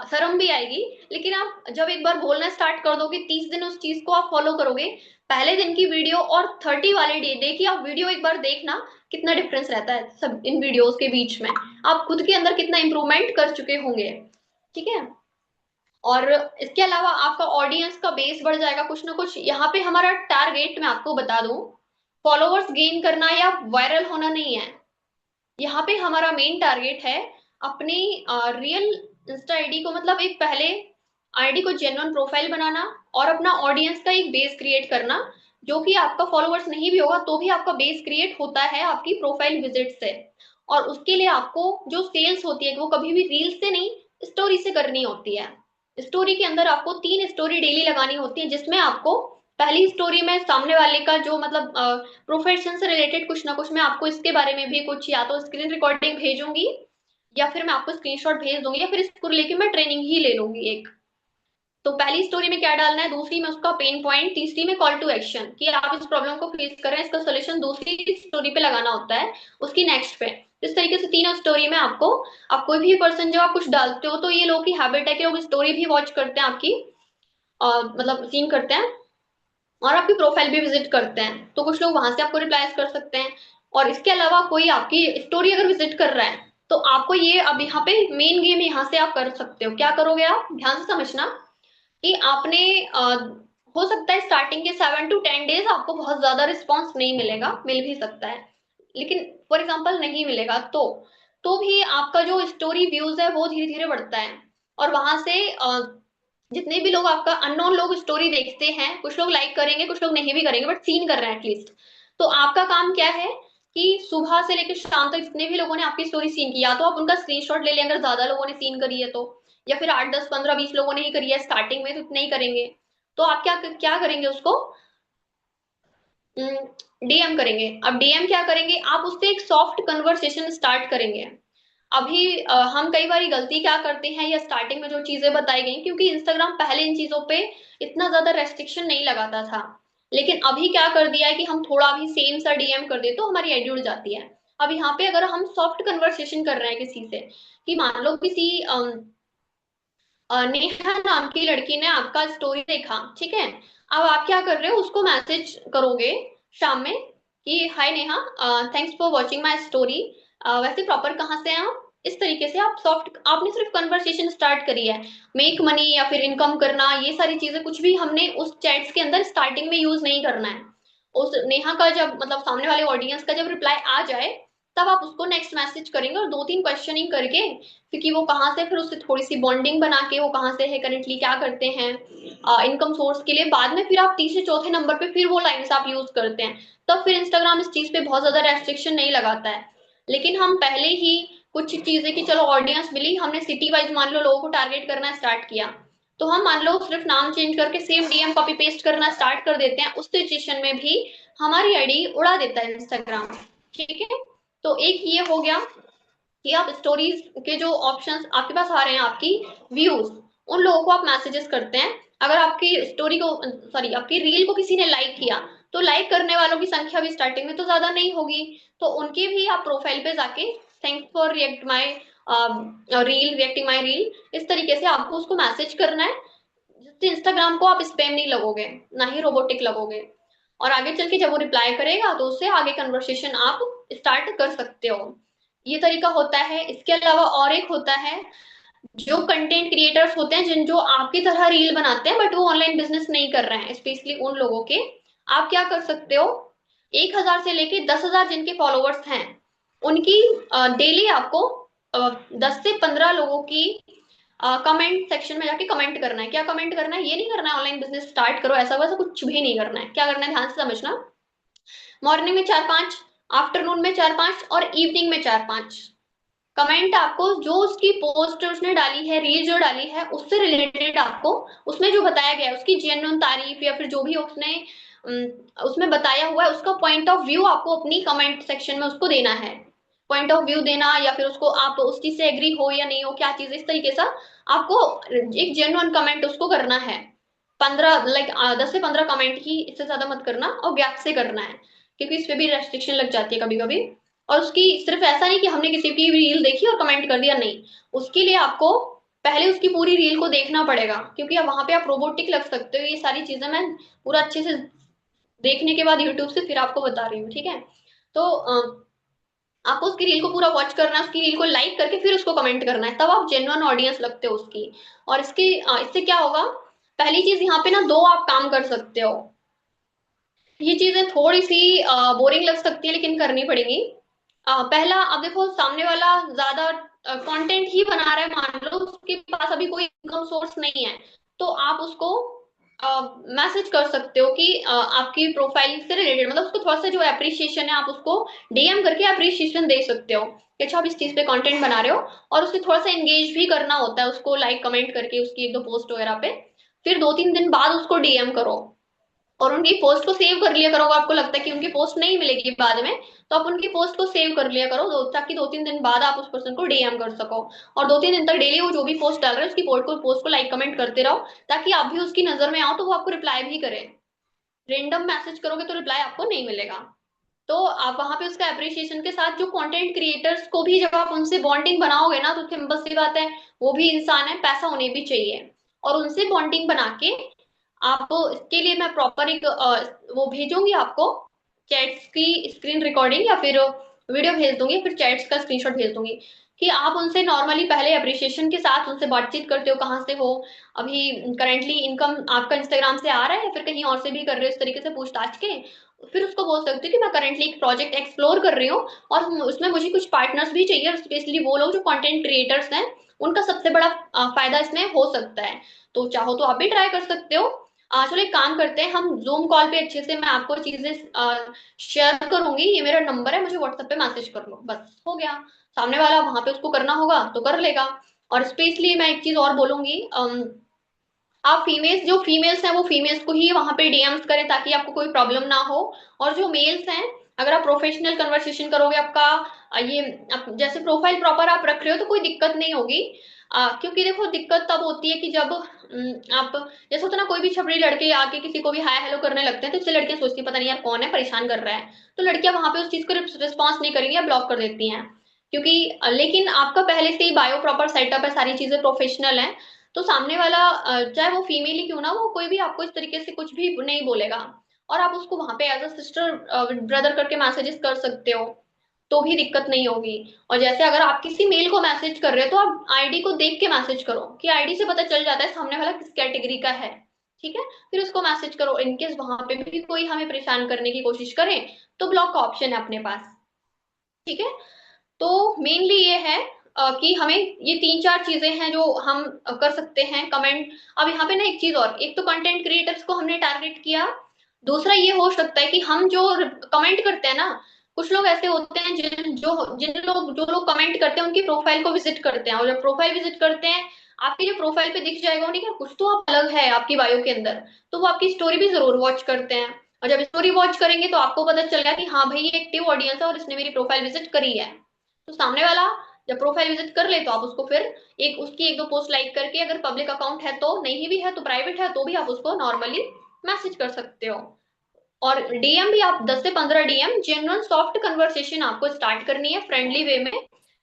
शर्म भी आएगी, लेकिन आप जब एक बार बोलना स्टार्ट कर दोगे, 30 दिन उस चीज को आप फॉलो करोगे, पहले दिन की वीडियो और 30 वाले डे डे की आप वीडियो एक बार देखना, कितना डिफरेंस रहता है सब इन वीडियोस के बीच में। आप खुद के अंदर कितना इंप्रूवमेंट कर चुके होंगे। ठीक है। और इसके अलावा आपका ऑडियंस का बेस बढ़ जाएगा कुछ ना कुछ। यहाँ पे हमारा टारगेट मैं आपको बता दूं, फॉलोअर्स गेन करना या वायरल होना नहीं है। यहाँ पे हमारा मेन टारगेट है अपनी रियल इंस्टा आईडी को, मतलब एक पहले आईडी को जेन्युइन प्रोफाइल बनाना और अपना ऑडियंस का एक बेस क्रिएट करना, जो कि आपका फॉलोअर्स नहीं भी होगा तो भी आपका बेस क्रिएट होता है आपकी प्रोफाइल विजिट से। और उसके लिए आपको जो सेल्स होती है वो कभी भी रील से नहीं, स्टोरी से करनी होती है। स्टोरी के अंदर आपको 3 स्टोरी डेली लगानी होती है, जिसमें आपको पहली स्टोरी में सामने वाले का जो मतलब प्रोफेशन से रिलेटेड कुछ ना कुछ, मैं आपको इसके बारे में भी कुछ या तो स्क्रीन रिकॉर्डिंग भेजूंगी या फिर मैं आपको स्क्रीनशॉट भेज दूंगी या फिर इसको लेके मैं ट्रेनिंग ही ले लूंगी एक। तो पहली स्टोरी में क्या डालना है, दूसरी में उसका पेन पॉइंट, तीसरी में कॉल टू एक्शन कि आप इस प्रॉब्लम को फेस कर रहे हैं, इसका सोल्यूशन दूसरी स्टोरी पे लगाना होता है, उसकी नेक्स्ट पे। इस तरीके से तीनों स्टोरी में आपको, आप कोई भी पर्सन जब आप कुछ डालते हो तो ये लोग की हैबिट है कि वो स्टोरी भी वॉच करते हैं आपकी, मतलब सीन करते हैं और आपकी प्रोफाइल भी विजिट करते हैं, तो कुछ लोग वहां से आपको रिप्लाई कर सकते हैं। और इसके अलावा कोई आपकी स्टोरी अगर विजिट कर रहा है तो आपको ये अब यहाँ पे मेन गेम यहाँ से आप कर सकते हो। क्या करोगे आप, ध्यान से समझना कि आपने हो सकता है स्टार्टिंग के 7 to 10 डेज आपको बहुत ज्यादा रिस्पॉन्स नहीं मिलेगा, मिल भी सकता है, लेकिन फॉर एग्जाम्पल नहीं मिलेगा तो भी आपका जो स्टोरी व्यूज है वो धीरे धीरे बढ़ता है। और वहां से जितने भी लोग आपका अननोन लोग स्टोरी देखते हैं, कुछ लोग लाइक करेंगे कुछ लोग नहीं भी करेंगे, बट सीन कर रहे हैं एटलीस्ट। तो आपका काम क्या है कि सुबह से लेकर शाम तक जितने भी लोगों ने आपकी स्टोरी सीन की, या तो आप उनका स्क्रीनशॉट ले लें अगर ज्यादा लोगों ने सीन करी है तो, या फिर 8 10 15 20 लोगों ने ही करी है स्टार्टिंग में तो इतने ही करेंगे, तो आप क्या क्या करेंगे उसको, डीएम करेंगे। अब डीएम क्या करेंगे, आप उससे एक सॉफ्ट कन्वर्सेशन स्टार्ट करेंगे। अभी हम कई बार गलती क्या करते हैं, या स्टार्टिंग में जो चीजें बताई गई, क्योंकि इंस्टाग्राम पहले इन चीजों पे इतना ज्यादा रेस्ट्रिक्शन नहीं लगाता था, लेकिन अभी क्या कर दिया है कि हम थोड़ा भी सेम सा डीएम कर दे तो हमारी आईडी उड़ जाती है। अब यहाँ पे अगर हम सॉफ्ट कन्वर्सेशन कर रहे हैं किसी से, कि मान लो किसी नेहा नाम की लड़की ने आपका स्टोरी देखा, ठीक है, अब आप क्या कर रहे हो, उसको मैसेज करोगे शाम में कि hi Neha, thanks for watching my story, वैसे प्रॉपर कहाँ से हैं आप। इस तरीके से आप सॉफ्ट, आपने सिर्फ कन्वर्सेशन स्टार्ट करी है। मेक मनी या फिर इनकम करना, ये सारी चीजें कुछ भी हमने उस चैट्स के अंदर स्टार्टिंग में यूज नहीं करना है। उस नेहा का जब मतलब सामने वाले ऑडियंस का जब रिप्लाई आ जाए, तब आप उसको नेक्स्ट मैसेज करेंगे और 2 3 क्वेश्चनिंग करके, क्योंकि वो कहाँ से, फिर उससे थोड़ी सी बॉन्डिंग बना के वो कहाँ से है, करेंटली क्या करते हैं, इनकम सोर्स के लिए, बाद में फिर आप तीसरे चौथे नंबर पे फिर वो लाइन्स आप यूज करते हैं, तब फिर इंस्टाग्राम इस चीज पे बहुत ज्यादा रेस्ट्रिक्शन नहीं लगाता है। लेकिन हम पहले ही कुछ चीजें कि चलो ऑडियंस मिली, हमने सिटी वाइज मान लो लोगों को टारगेट करना स्टार्ट किया, तो हम मान लो सिर्फ नाम चेंज करके सेम डीएम कॉपी पेस्ट करना स्टार्ट कर देते हैं, उस सिचुएशन में भी हमारी आईडी उड़ा देता है इंस्टाग्राम। ठीक है। तो एक ये हो गया कि आप स्टोरीज के जो ऑप्शंस आपके पास आ रहे हैं, आपकी व्यूज, उन लोगों को आप मैसेजेस करते हैं। अगर आपकी स्टोरी को, सॉरी आपकी रील को किसी ने लाइक किया, तो लाइक करने वालों की संख्या भी स्टार्टिंग में तो ज्यादा नहीं होगी, तो उनकी भी आप प्रोफाइल पे जाके thanks for react my reel, reacting my reel, इस तरीके से आपको उसको मैसेज करना है, जिससे इंस्टाग्राम को आप स्पैम नहीं लगोगे, ना ही रोबोटिक लगोगे। और आगे चल के जब वो रिप्लाई करेगा तो उससे आगे कन्वर्सेशन आप स्टार्ट कर सकते हो। ये तरीका होता है। इसके अलावा और एक होता है, जो कंटेंट क्रिएटर्स होते हैं जिन जो आपकी तरह रील बनाते हैं बट वो ऑनलाइन बिजनेस नहीं कर रहे हैं, स्पेशली उन लोगों के, आप क्या कर सकते हो, 1,000 से लेके 10,000 जिनके फॉलोअर्स हैं, उनकी डेली आपको 10 से 15 लोगों की कमेंट सेक्शन में जाके कमेंट करना है। क्या कमेंट करना है, ये नहीं करना है ऑनलाइन बिजनेस स्टार्ट करो ऐसा वैसा कुछ भी नहीं करना है। क्या करना है, ध्यान से समझना, मॉर्निंग में 4 5, आफ्टरनून में 4 5 और इवनिंग में 4 5 कमेंट आपको, जो उसकी पोस्ट उसने डाली है, रील जो डाली है उससे रिलेटेड, आपको उसमें जो बताया गया है उसकी जेन्युइन तारीफ या फिर जो भी उसने उसमें बताया हुआ है उसका पॉइंट ऑफ व्यू आपको अपनी कमेंट सेक्शन में उसको देना है। पॉइंट ऑफ व्यू देना, या फिर उसको आप उस चीज से एग्री हो या नहीं हो, क्या चीज, इस तरीके से आपको एक जेन्युइन कमेंट उसको करना है। 15 लाइक 10 से 15 कमेंट ही, इससे ज्यादा मत करना और गैप से करना है। क्योंकि इस पे भी रेस्ट्रिक्शन लग जाती है कभी कभी। और उसकी सिर्फ ऐसा नहीं कि हमने किसी की रील देखी और कमेंट कर दिया, नहीं, उसके लिए आपको पहले उसकी पूरी रील को देखना पड़ेगा, क्योंकि वहां पे आप रोबोटिक लग सकते हो। ये सारी चीजें मैं पूरा अच्छे से देखने के बाद यूट्यूब से फिर आपको बता रही हूँ, ठीक है। तो आपको उसकी रील को पूरा वॉच करना है, उसकी रील को लाइक करके फिर उसको कमेंट करना है, तब आप जेन्युइन ऑडियंस लगते हो उसकी। और इससे क्या होगा, पहली चीज यहाँ पे ना दो आप काम कर सकते हो। ये चीजें थोड़ी सी बोरिंग लग सकती है लेकिन करनी पड़ेगी। पहला, अब देखो सामने वाला ज्यादा कंटेंट ही बना रहा है, मान लो उसके पास अभी कोई इनकम सोर्स नहीं है, तो आप उसको मैसेज कर सकते हो कि आपकी प्रोफाइल से रिलेटेड, मतलब उसको थोड़ा सा जो अप्रिसिएशन है आप उसको डीएम करके अप्रिसिएशन दे सकते हो कि अच्छा आप इस चीज पे कंटेंट बना रहे हो। और उससे थोड़ा सा एंगेज भी करना होता है, उसको लाइक कमेंट करके उसकी एक दो पोस्ट वगैरह पे। फिर 2-3 दिन बाद उसको डीएम करो और उनकी पोस्ट को सेव कर लिया करो। अगर आपको लगता है कि उनकी पोस्ट नहीं मिलेगी बाद में, तो आप उनकी पोस्ट को सेव कर लिया करो, ताकि 2-3 दिन बाद आप उस पर्सन को डीएम कर सको। और 2-3 दिन तक डेली वो जो भी पोस्ट डाल रहे हैं उसकी पोस्ट को लाइक कमेंट करते रहो, ताकि आप भी उसकी नजर में आओ तो वो आपको रिप्लाई भी करे। रेंडम मैसेज करोगे तो रिप्लाई आपको नहीं मिलेगा। तो आप वहां पे उसका अप्रिसिएशन के साथ जो कंटेंट क्रिएटर्स को भी जब आप उनसे बॉन्डिंग बनाओगे ना, तो सिंपल सी बात है, वो भी इंसान है, पैसा उन्हें भी चाहिए। और उनसे बॉन्डिंग बना के आप, इसके लिए मैं प्रॉपर एक वो भेजूंगी आपको, चैट्स की स्क्रीन रिकॉर्डिंग या फिर वीडियो भेज दूंगी, फिर चैट्स का स्क्रीनशॉट भेज दूंगी कि आप उनसे नॉर्मली पहले अप्रिसिएशन के साथ उनसे बातचीत करते हो, कहाँ से हो, अभी करंटली इनकम आपका इंस्टाग्राम से आ रहा है या फिर कहीं और से भी कर रहे हो, इस तरीके से पूछताछ के। फिर उसको बोल सकते हो कि मैं करंटली एक प्रोजेक्ट एक्सप्लोर कर रही हूँ और उसमें मुझे कुछ पार्टनर्स भी चाहिए, और स्पेशली वो लोग जो कंटेंट क्रिएटर्स हैं, उनका सबसे बड़ा फायदा इसमें हो सकता है। तो चाहो तो आप भी ट्राई कर सकते हो। चलो एक काम करते हैं, हम जूम कॉल पे अच्छे से मैं आपको चीजें शेयर करूंगी, ये मेरा नंबर है, मुझे व्हाट्सएप पे मैसेज कर लो, बस हो गया। सामने वाला वहां पे उसको करना होगा तो कर लेगा। और स्पेशली मैं एक चीज और बोलूंगी, आप फीमेल्स, जो फीमेल्स हैं वो फीमेल्स को ही वहां पे डीएम्स करें ताकि आपको कोई प्रॉब्लम ना हो। और जो मेल्स हैं, अगर आप प्रोफेशनल कन्वर्सेशन करोगे, आपका ये जैसे प्रोफाइल प्रॉपर आप रख रहे हो तो कोई दिक्कत नहीं होगी। क्योंकि देखो दिक्कत तब होती है कि जब आप, जैसे होता है ना, कोई भी छपरी लड़के आके किसी को भी हाय हेलो करने लगते हैं तो इससे लड़कियां सोचती हैं, पता नहीं यार कौन है परेशान कर रहा है, तो लड़कियां वहां पे उस चीज को रिस्पॉन्स नहीं करेंगी या ब्लॉक कर देती हैं। क्योंकि लेकिन आपका पहले से ही बायो प्रॉपर सेटअप है, सारी चीजें प्रोफेशनल है, तो सामने वाला चाहे वो फीमेल ही क्यों ना, वो कोई भी आपको इस तरीके से कुछ भी नहीं बोलेगा। और आप उसको वहां पे एज अ सिस्टर ब्रदर करके मैसेजेस कर सकते हो, तो भी दिक्कत नहीं होगी। और जैसे अगर आप किसी मेल को मैसेज कर रहे हो तो आप आईडी को देख के मैसेज करो, कि आईडी से पता चल जाता है सामने वाला किस कैटेगरी का है, ठीक है। फिर उसको मैसेज करो, इनकेस वहां पे भी कोई हमें परेशान करने की कोशिश करे तो ब्लॉक का ऑप्शन है अपने पास, ठीक है। तो मेनली ये है कि हमें ये 3-4 चीजें हैं जो हम कर सकते हैं कमेंट। अब यहाँ पे ना एक चीज और, एक तो कंटेंट क्रिएटर्स को हमने टारगेट किया, दूसरा ये हो सकता है कि हम जो कमेंट करते हैं ना, कुछ लोग ऐसे होते हैं जो लोग कमेंट करते हैं उनकी प्रोफाइल को विजिट करते हैं, और जब प्रोफाइल विजिट करते हैं, आपकी जो प्रोफाइल पे दिख जाएगा उन्हें क्या कुछ तो आप अलग है आपकी बायो के अंदर, तो वो आपकी स्टोरी भी जरूर वॉच करते हैं। और जब स्टोरी वॉच करेंगे तो आपको पता चल गया कि हाँ भाई ये एक्टिव ऑडियंस है और इसने मेरी प्रोफाइल विजिट करी है। तो सामने वाला जब प्रोफाइल विजिट कर ले तो आप उसको फिर उसकी एक दो पोस्ट लाइक करके, अगर पब्लिक अकाउंट है तो, नहीं भी है तो प्राइवेट है तो भी आप उसको नॉर्मली मैसेज कर सकते हो। और डीएम भी आप 10 से 15 डीएम जेन्युइन सॉफ्ट कन्वर्सेशन आपको स्टार्ट करनी है फ्रेंडली वे में,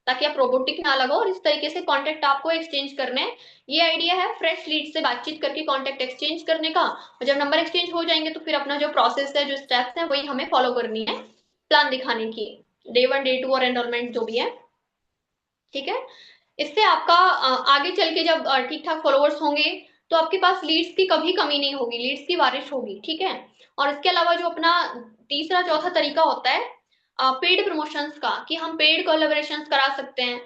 ताकि आप रोबोटिक ना लगो, और इस तरीके से कॉन्टेक्ट आपको एक्सचेंज करने हैं। ये आइडिया है फ्रेश लीड से बातचीत करके कॉन्टेक्ट एक्सचेंज करने का। और जब नंबर एक्सचेंज हो जाएंगे तो फिर अपना जो प्रोसेस है, जो स्टेप्स है, वही हमें फॉलो करनी है, प्लान दिखाने की, डे 1 डे 2 और एनरोलमेंट जो भी है, ठीक है। इससे आपका आगे चल के जब ठीक ठाक फॉलोअर्स होंगे तो आपके पास लीड्स की कभी कमी नहीं होगी, लीड्स की बारिश होगी, ठीक है। और इसके अलावा जो अपना तीसरा चौथा तरीका होता है पेड प्रमोशंस का, कि हम पेड कोलैबोरेशंस करा सकते हैं।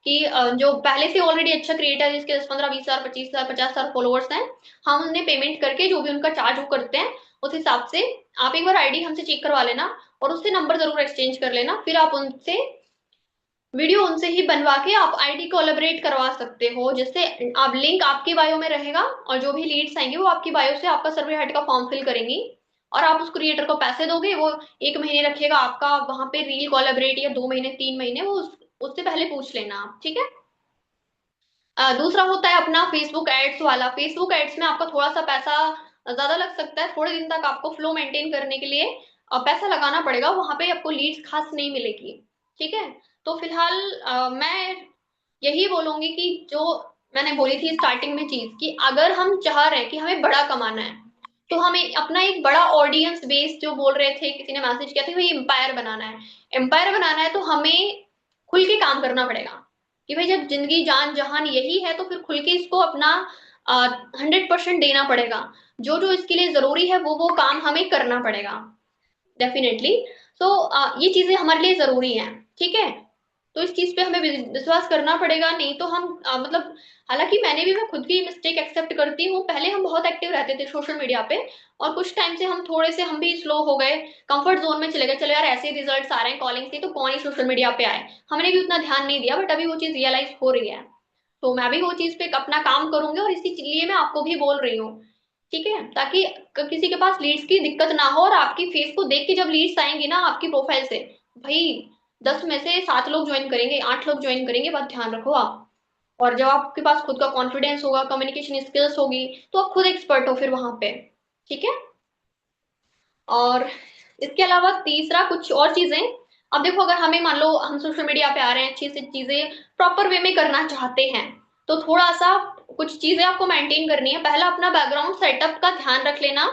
कि जो पहले से ऑलरेडी अच्छा क्रिएटर है जिसके 10-15-20 हजार 25 हजार 50 हजार फॉलोअर्स हैं, हम उन्हें पेमेंट करके जो भी उनका चार्ज वो करते हैं, उस हिसाब से आप एक बार आईडी हमसे चेक करवा लेना और उससे नंबर जरूर एक्सचेंज कर लेना, फिर आप उनसे वीडियो उनसे ही बनवा के आप आईडी कोलैबोरेट करवा सकते हो, जिससे आप लिंक आपकी बायो में रहेगा और जो भी लीड्स आएंगे वो आपकी बायो से आपका सर्वे हेड का फॉर्म फिल करेंगी, और आप उस क्रिएटर को पैसे दोगे, वो 1 महीने रखेगा आपका वहां पे रील कोलैबोरेट, या 2 महीने 3 महीने, वो उससे पहले पूछ लेना आप, ठीक है। दूसरा होता है अपना फेसबुक एड्स वाला। फेसबुक एड्स में आपका थोड़ा सा पैसा ज्यादा लग सकता है थोड़े दिन तक, आपको फ्लो मेंटेन करने के लिए पैसा लगाना पड़ेगा, वहां पे आपको लीड्स खास नहीं मिलेगी। ठीक है, तो फिलहाल मैं यही बोलूंगी कि जो मैंने बोली थी स्टार्टिंग में चीज, कि अगर हम चाह रहे हैं कि हमें बड़ा कमाना है, तो हमें अपना एक बड़ा ऑडियंस बेस, जो बोल रहे थे, किसी ने मैसेज किया था, वही एम्पायर बनाना है। एम्पायर बनाना है तो हमें खुल के काम करना पड़ेगा, कि भाई जब जिंदगी जान जहान यही है तो फिर खुल के इसको अपना 100% देना पड़ेगा। जो जो इसके लिए जरूरी है वो काम हमें करना पड़ेगा, डेफिनेटली। सो ये चीजें हमारे लिए जरूरी हैं। ठीक है, तो इस चीज पे हमें विश्वास करना पड़ेगा, नहीं तो हम मतलब, हालांकि मैं खुद की मिस्टेक एक्सेप्ट करती हूँ। पहले हम बहुत एक्टिव रहते थे सोशल मीडिया पे, और कुछ टाइम से हम थोड़े से हम भी स्लो हो गए, कंफर्ट जोन में चले गए। चलो यार, ऐसे रिजल्ट्स आ रहे हैं कॉलिंग से, तो कौन ही सोशल मीडिया पे आए, हमने भी उतना ध्यान नहीं दिया। बट अभी वो चीज रियलाइज हो रही है, तो मैं भी वो चीज पे अपना काम करूंगी, और इसी लिए मैं आपको भी बोल रही हूँ। ठीक है, ताकि किसी के पास लीड्स की दिक्कत ना हो, और आपकी फेस को देख के जब लीड्स आएंगी ना आपकी प्रोफाइल से, भाई 10 में से 7 लोग ज्वाइन करेंगे, 8 लोग ज्वाइन करेंगे, बात ध्यान रखो आप। और जब आपके पास खुद का कॉन्फिडेंस होगा, कम्युनिकेशन स्किल्स होगी, तो आप खुद एक्सपर्ट हो फिर वहां पे। ठीक है, और इसके अलावा तीसरा कुछ और चीजें, अब देखो, अगर हमें मान लो हम सोशल मीडिया पे आ रहे हैं, अच्छी सी चीजें प्रॉपर वे में करना चाहते हैं, तो थोड़ा सा कुछ चीजें आपको मेंटेन करनी है। पहला, अपना बैकग्राउंड सेटअप का ध्यान रख लेना,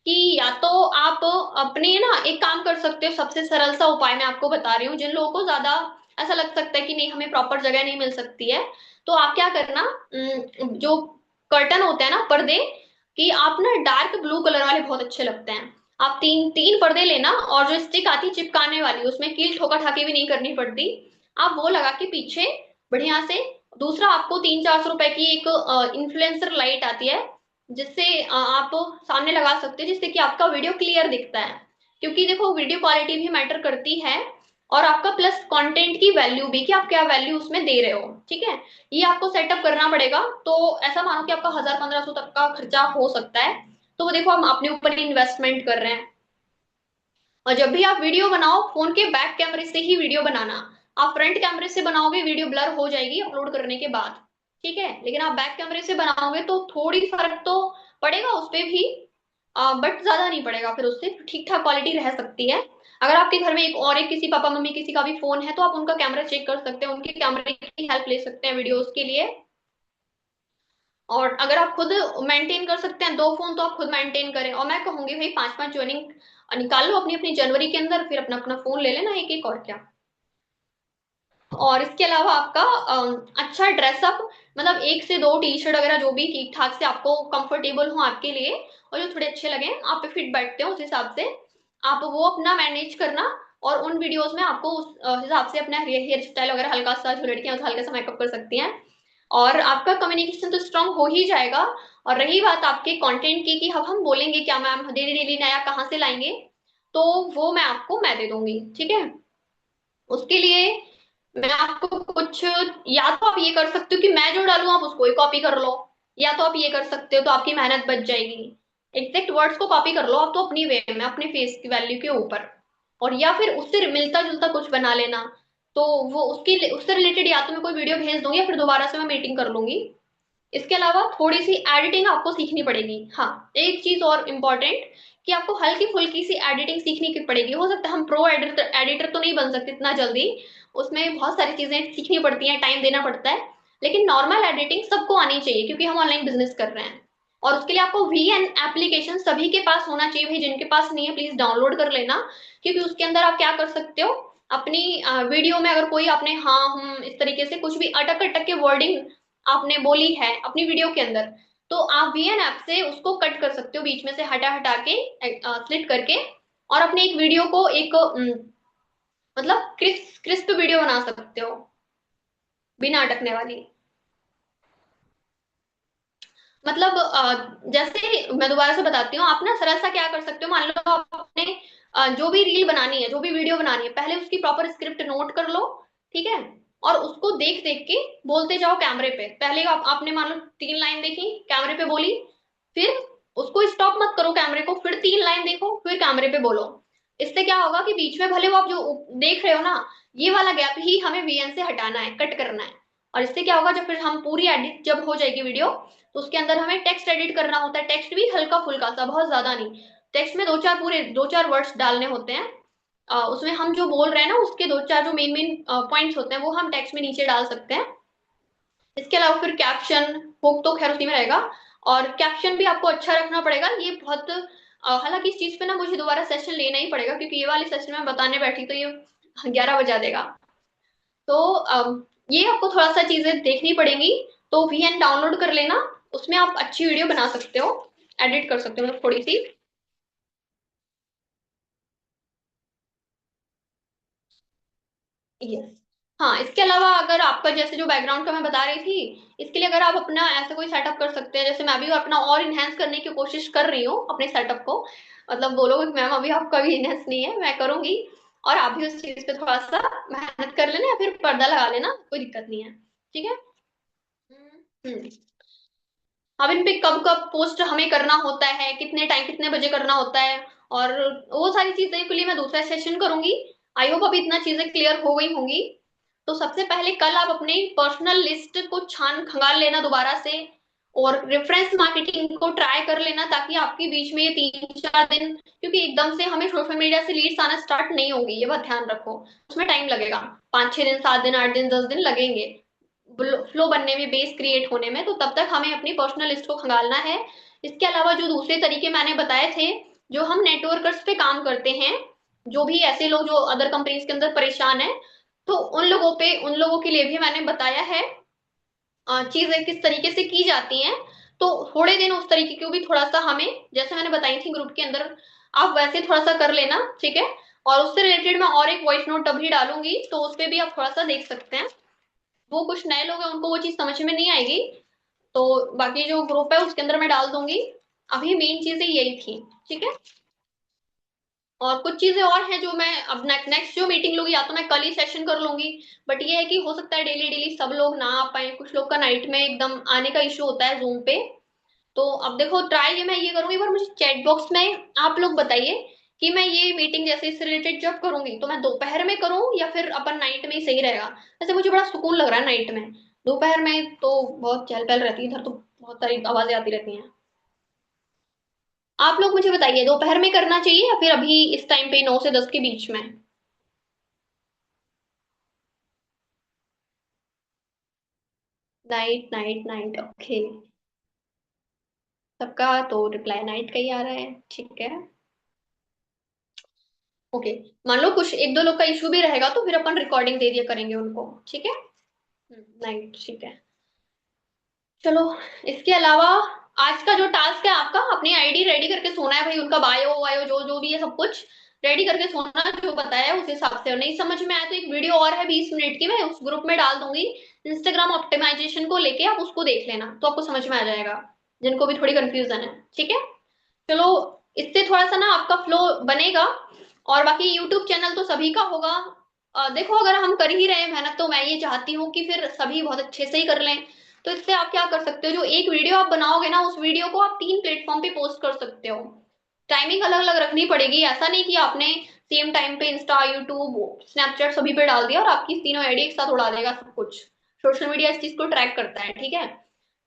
कि या तो आप अपने ना एक काम कर सकते हो। सबसे सरल सा उपाय मैं आपको बता रही हूँ, जिन लोगों को ज्यादा ऐसा लग सकता है कि नहीं हमें प्रॉपर जगह नहीं मिल सकती है, तो आप क्या करना, जो कर्टन होते हैं ना, पर्दे, कि आप ना डार्क ब्लू कलर वाले बहुत अच्छे लगते हैं। आप तीन तीन पर्दे लेना, और जो स्टिक आती है चिपकाने वाली, उसमें कील ठोका ठाकी भी नहीं करनी पड़ती, आप वो लगा के पीछे बढ़िया से। दूसरा, आपको 300-400 रुपए की एक इन्फ्लुएंसर लाइट आती है, जिससे आप सामने लगा सकते हो, जिससे कि आपका वीडियो क्लियर दिखता है। क्योंकि देखो, वीडियो क्वालिटी भी मैटर करती है, और आपका प्लस कंटेंट की वैल्यू भी, कि आप क्या वैल्यू उसमें दे रहे हो। ठीक है, ये आपको सेटअप करना पड़ेगा। तो ऐसा मानो कि आपका 1000-1500 तक का खर्चा हो सकता है, तो वो देखो, हम अपने ऊपर इन्वेस्टमेंट कर रहे हैं। और जब भी आप वीडियो बनाओ, फोन के बैक कैमरे से ही वीडियो बनाना। आप फ्रंट कैमरे से बनाओगे, वीडियो ब्लर हो जाएगी अपलोड करने के बाद। ठीक है, लेकिन आप बैक कैमरे से बनाओगे तो थोड़ी फर्क तो पड़ेगा उस पे भी, बट ज्यादा नहीं पड़ेगा, फिर उससे ठीक ठाक क्वालिटी रह सकती है। अगर आपके घर में एक किसी पापा मम्मी किसी का भी फोन है, तो आप उनका कैमरा चेक कर सकते हैं, उनके कैमरे की हेल्प ले सकते हैं वीडियोस के लिए। और अगर आप खुद मेंटेन कर सकते हैं 2 फोन, तो आप खुद मेंटेन करें। और मैं कहूंगी भाई 5-5 ज्वाइनिंग निकाल लो अपनी अपनी जनवरी के अंदर, फिर अपना अपना फोन ले लेना एक एक, और क्या। और इसके अलावा आपका अच्छा ड्रेसअप, मतलब 1 से 2 टी शर्ट वगैरह, जो भी ठीक ठाक से आपको कंफर्टेबल हो आपके लिए, और जो थोड़े अच्छे लगे, आप पे फिट बैठते हो, उस हिसाब से आप वो अपना मैनेज करना। और उन वीडियोस में आपको उस हिसाब से अपना हेयर स्टाइल वगैरह हल्का सा, जो लड़कियां हल्का सा मेकअप कर सकती हैं। और आपका कम्युनिकेशन तो स्ट्रांग हो ही जाएगा। और रही बात आपके कंटेंट की, कि अब हम बोलेंगे क्या मैम, डेली डेली नया कहाँ से लाएंगे, तो वो मैं दे दूंगी। ठीक है, उसके लिए मैं आपको कुछ, या तो आप ये कर सकते हो कि मैं जो डालूं आप उसको ही कॉपी कर लो, या तो आप ये कर सकते हो, तो आपकी मेहनत बच जाएगी। एग्जैक्ट वर्ड्स को कॉपी कर लो आप, तो अपनी वे में, अपने फेस की वैल्यू के ऊपर। और या फिर उससे मिलता जुलता कुछ बना लेना, तो वो उससे रिलेटेड या तो मैं कोई वीडियो भेज दूंगी, या फिर दोबारा से मैं मीटिंग कर लूंगी। इसके अलावा थोड़ी सी एडिटिंग आपको सीखनी पड़ेगी। हाँ, एक चीज और इम्पोर्टेंट, कि आपको हल्की फुल्की सी एडिटिंग सीखनी की पड़ेगी। हो सकता है हम प्रो एडिटर एडिटर तो नहीं बन सकते इतना जल्दी, उसमें बहुत सारी चीजें सीखनी पड़ती हैं, टाइम देना पड़ता है। लेकिन नॉर्मल एडिटिंग सबको आनी चाहिए, क्योंकि हम ऑनलाइन बिजनेस कर रहे हैं। और उसके लिए आपको VN एप्लीकेशन सभी के पास होना चाहिए भाई, जिनके पास नहीं है प्लीज डाउनलोड कर लेना। क्योंकि उसके अंदर आप क्या कर सकते हो, अपनी वीडियो में अगर कोई आपने हाँ हम इस तरीके से कुछ भी अटक अटक के वर्डिंग आपने बोली है अपनी वीडियो के अंदर, तो आप VN ऐप से उसको कट कर सकते हो, बीच में से हटा हटा के, स्प्लिट करके, और अपने एक वीडियो को एक मतलब क्रिस्प वीडियो बना सकते हो, बिना अटकने वाली। मतलब जैसे मैं दोबारा से बताती हूँ, आप ना सरल सा क्या कर सकते हो, मान लो आप अपने जो भी रील बनानी है, जो भी वीडियो बनानी है, पहले उसकी प्रॉपर स्क्रिप्ट नोट कर लो। ठीक है, और उसको देख देख के बोलते जाओ कैमरे पे। पहले आपने मान लो 3 लाइन देखी, कैमरे पे बोली, फिर उसको स्टॉप मत करो कैमरे को, फिर 3 लाइन देखो, फिर कैमरे पे बोलो। इससे क्या होगा कि बीच में भले वो आप जो देख रहे हो ना, ये वाला गैप ही हमें VN से हटाना है, कट करना है। और इससे क्या होगा, जब फिर हम पूरी एडिट जब हो जाएगी वीडियो, तो उसके अंदर हमें टेक्स्ट एडिट करना होता है, टेक्स्ट भी हल्का फुल्का सा, बहुत ज्यादा नहीं। टेक्स्ट में दो चार वर्ड्स डालने होते हैं। उसमें हम जो बोल रहे हैं ना उसके दो चार जो मेन मेन पॉइंट्स होते हैं वो हम टेक्स्ट में नीचे डाल सकते हैं। इसके अलावा फिर कैप्शन होप तो खैर उसी में रहेगा। और कैप्शन भी आपको अच्छा रखना पड़ेगा। ये बहुत हालांकि इस चीज पे ना मुझे दोबारा सेशन लेना ही पड़ेगा, क्योंकि ये वाले सेशन में बताने बैठी तो ये 11 बजा देगा। तो ये आपको थोड़ा सा चीजें देखनी पड़ेंगी। तो वीएन डाउनलोड कर लेना, उसमें आप अच्छी वीडियो बना सकते हो, एडिट कर सकते हो मतलब थोड़ी सी। यस। हाँ, इसके अलावा अगर आपका जैसे जो बैकग्राउंड का मैं बता रही थी, इसके लिए अगर आप अपना ऐसा कोई सेटअप कर सकते हैं, जैसे मैं भी अपना और इनहेंस करने की कोशिश कर रही हूँ अपने सेटअप को। मतलब बोलोगे कि मैम अभी आपका भी इनहेंस नहीं है, मैं करूंगी। और आप भी उस चीज पे थोड़ा सा मेहनत कर लेना या फिर पर्दा लगा लेना, कोई दिक्कत नहीं है। ठीक है। हम्म। अब इन पे कब कब पोस्ट हमें करना होता है, कितने टाइम कितने बजे करना होता है, और वो सारी चीजें के लिए मैं दूसरा सेशन करूंगी। आई होप अभी इतना चीजें क्लियर हो गई होंगी। तो सबसे पहले कल आप अपने पर्सनल लिस्ट को छान खंगाल लेना दोबारा से, और रेफरेंस मार्केटिंग को ट्राई कर लेना, ताकि आपके बीच में ये 3 4 दिन, क्योंकि एकदम से हमें सोशल मीडिया से लीड्स आना स्टार्ट नहीं होंगी, ये बात ध्यान रखो। उसमें टाइम लगेगा, 5 6 दिन 7 दिन 8 दिन 10 दिन लगेंगे फ्लो बनने में, बेस क्रिएट होने में। तो तब तक हमें अपनी पर्सनल लिस्ट को खंगालना है। इसके अलावा जो दूसरे तरीके मैंने बताए थे, जो हम नेटवर्कर्स पे काम करते हैं, जो भी ऐसे लोग जो अदर कंपनीज के अंदर परेशान है, तो उन लोगों के लिए भी मैंने बताया है चीजें किस तरीके से की जाती हैं। तो थोड़े दिन उस तरीके को भी थोड़ा सा हमें, जैसे मैंने बताई थी ग्रुप के अंदर, आप वैसे थोड़ा सा कर लेना। ठीक है। और उससे रिलेटेड मैं और एक वॉइस नोट अभी डालूंगी, तो उस पे भी आप थोड़ा सा देख सकते हैं। वो कुछ नए लोग हैं उनको वो चीज समझ में नहीं आएगी, तो बाकी जो ग्रुप है उसके अंदर मैं डाल दूंगी। अभी मेन चीजें यही थी। ठीक है। और कुछ चीजें और हैं जो मैं अब नेक्स्ट जो मीटिंग लूंगी, या तो मैं कल ही सेशन कर लूंगी। बट ये है कि हो सकता है डेली डेली सब लोग ना आ पाए, कुछ लोग का नाइट में एकदम आने का इशू होता है जूम पे। तो अब देखो ट्राई मैं ये करूंगी, पर मुझे चैट बॉक्स में आप लोग बताइए कि मैं ये मीटिंग जैसे इससे रिलेटेड जब करूंगी तो मैं दोपहर में करूं या फिर अपन नाइट में ही सही रहेगा। वैसे मुझे बड़ा सुकून लग रहा है नाइट में। दोपहर में तो बहुत चहल पहल रहती है इधर, तो बहुत सारी आवाजें आती रहती हैं। आप लोग मुझे बताइए, दोपहर में करना चाहिए या फिर अभी इस टाइम पे 9 से 10 के बीच में? Night night night, okay. सबका तो रिप्लाई नाइट का ही आ रहा है, ठीक है। ओके। मान लो कुछ एक दो लोग का इशू भी रहेगा तो फिर अपन रिकॉर्डिंग दे दिया करेंगे उनको, ठीक है। नाइट, ठीक है। चलो। इसके अलावा आज का जो टास्क है आपका, अपनी आईडी रेडी करके सोना है भाई, उनका बायो वायो जो जो भी है सब कुछ रेडी करके सोना, जो बताया है उस हिसाब से। और नहीं समझ में आया तो एक वीडियो और है 20 मिनट की, मैं उस ग्रुप में डाल दूंगी। इंस्टाग्राम ऑप्टिमाइजेशन को लेके आप उसको देख लेना, तो आपको समझ में आ जाएगा, जिनको भी थोड़ी कंफ्यूजन है। ठीक है। चलो। इससे थोड़ा सा ना आपका फ्लो बनेगा। और बाकी यूट्यूब चैनल तो सभी का होगा। देखो अगर हम कर ही रहे हैं मेहनत, तो मैं ये चाहती हूँ कि फिर सभी बहुत अच्छे से ही कर लें। तो इससे आप क्या कर सकते हो, जो एक वीडियो आप बनाओगे ना, उस वीडियो को आप 3 प्लेटफॉर्म पे पोस्ट कर सकते हो। टाइमिंग अलग अलग रखनी पड़ेगी, ऐसा नहीं कि आपने सेम टाइम पे इंस्टा यूट्यूब स्नैपचैट सभी पे डाल दिया और आपकी तीनों आईडी एक साथ उड़ा देगा सब कुछ। सोशल मीडिया इस चीज को ट्रैक करता है, ठीक है।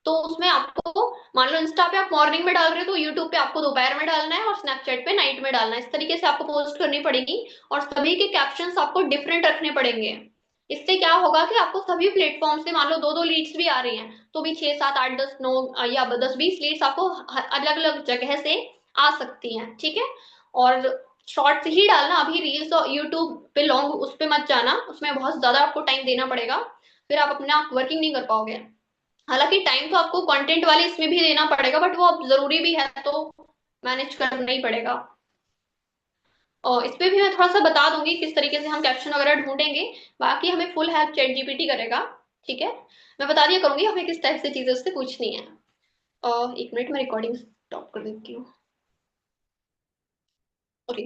तो उसमें आपको, मान लो इंस्टा पे आप मॉर्निंग में डाल रहे हो तो यूट्यूब पे आपको दोपहर में डालना है, और स्नैपचैट पे नाइट में डालना है। इस तरीके से आपको पोस्ट करनी पड़ेगी। और सभी के कैप्शंस आपको डिफरेंट रखने पड़ेंगे। इससे क्या होगा कि आपको सभी प्लेटफॉर्म से, मान लो दो दो लीड्स भी आ रही हैं, तो भी 6 7 8 10 9 या 10 20 लीड्स आपको अलग अलग जगह से आ सकती हैं, ठीक है। और शॉर्ट्स ही डालना, अभी रील्स और यूट्यूब पे लॉन्ग उस पे मत जाना, उसमें बहुत ज्यादा आपको टाइम देना पड़ेगा। फिर आप अपना वर्किंग नहीं कर पाओगे। हालांकि टाइम तो आपको कंटेंट वाले इसमें भी देना पड़ेगा, बट वो अब जरूरी भी है, तो मैनेज करना ही पड़ेगा। और इस पे भी मैं थोड़ा सा बता दूंगी किस तरीके से हम कैप्शन वगैरह ढूंढेंगे। बाकी हमें फुल हेल्प चैट जीपीटी करेगा। ठीक है। मैं बता दिया करूंगी हमें किस टाइप से चीजें उससे पूछनी है। और 1 मिनट में रिकॉर्डिंग स्टॉप कर देती हूँ। ओके।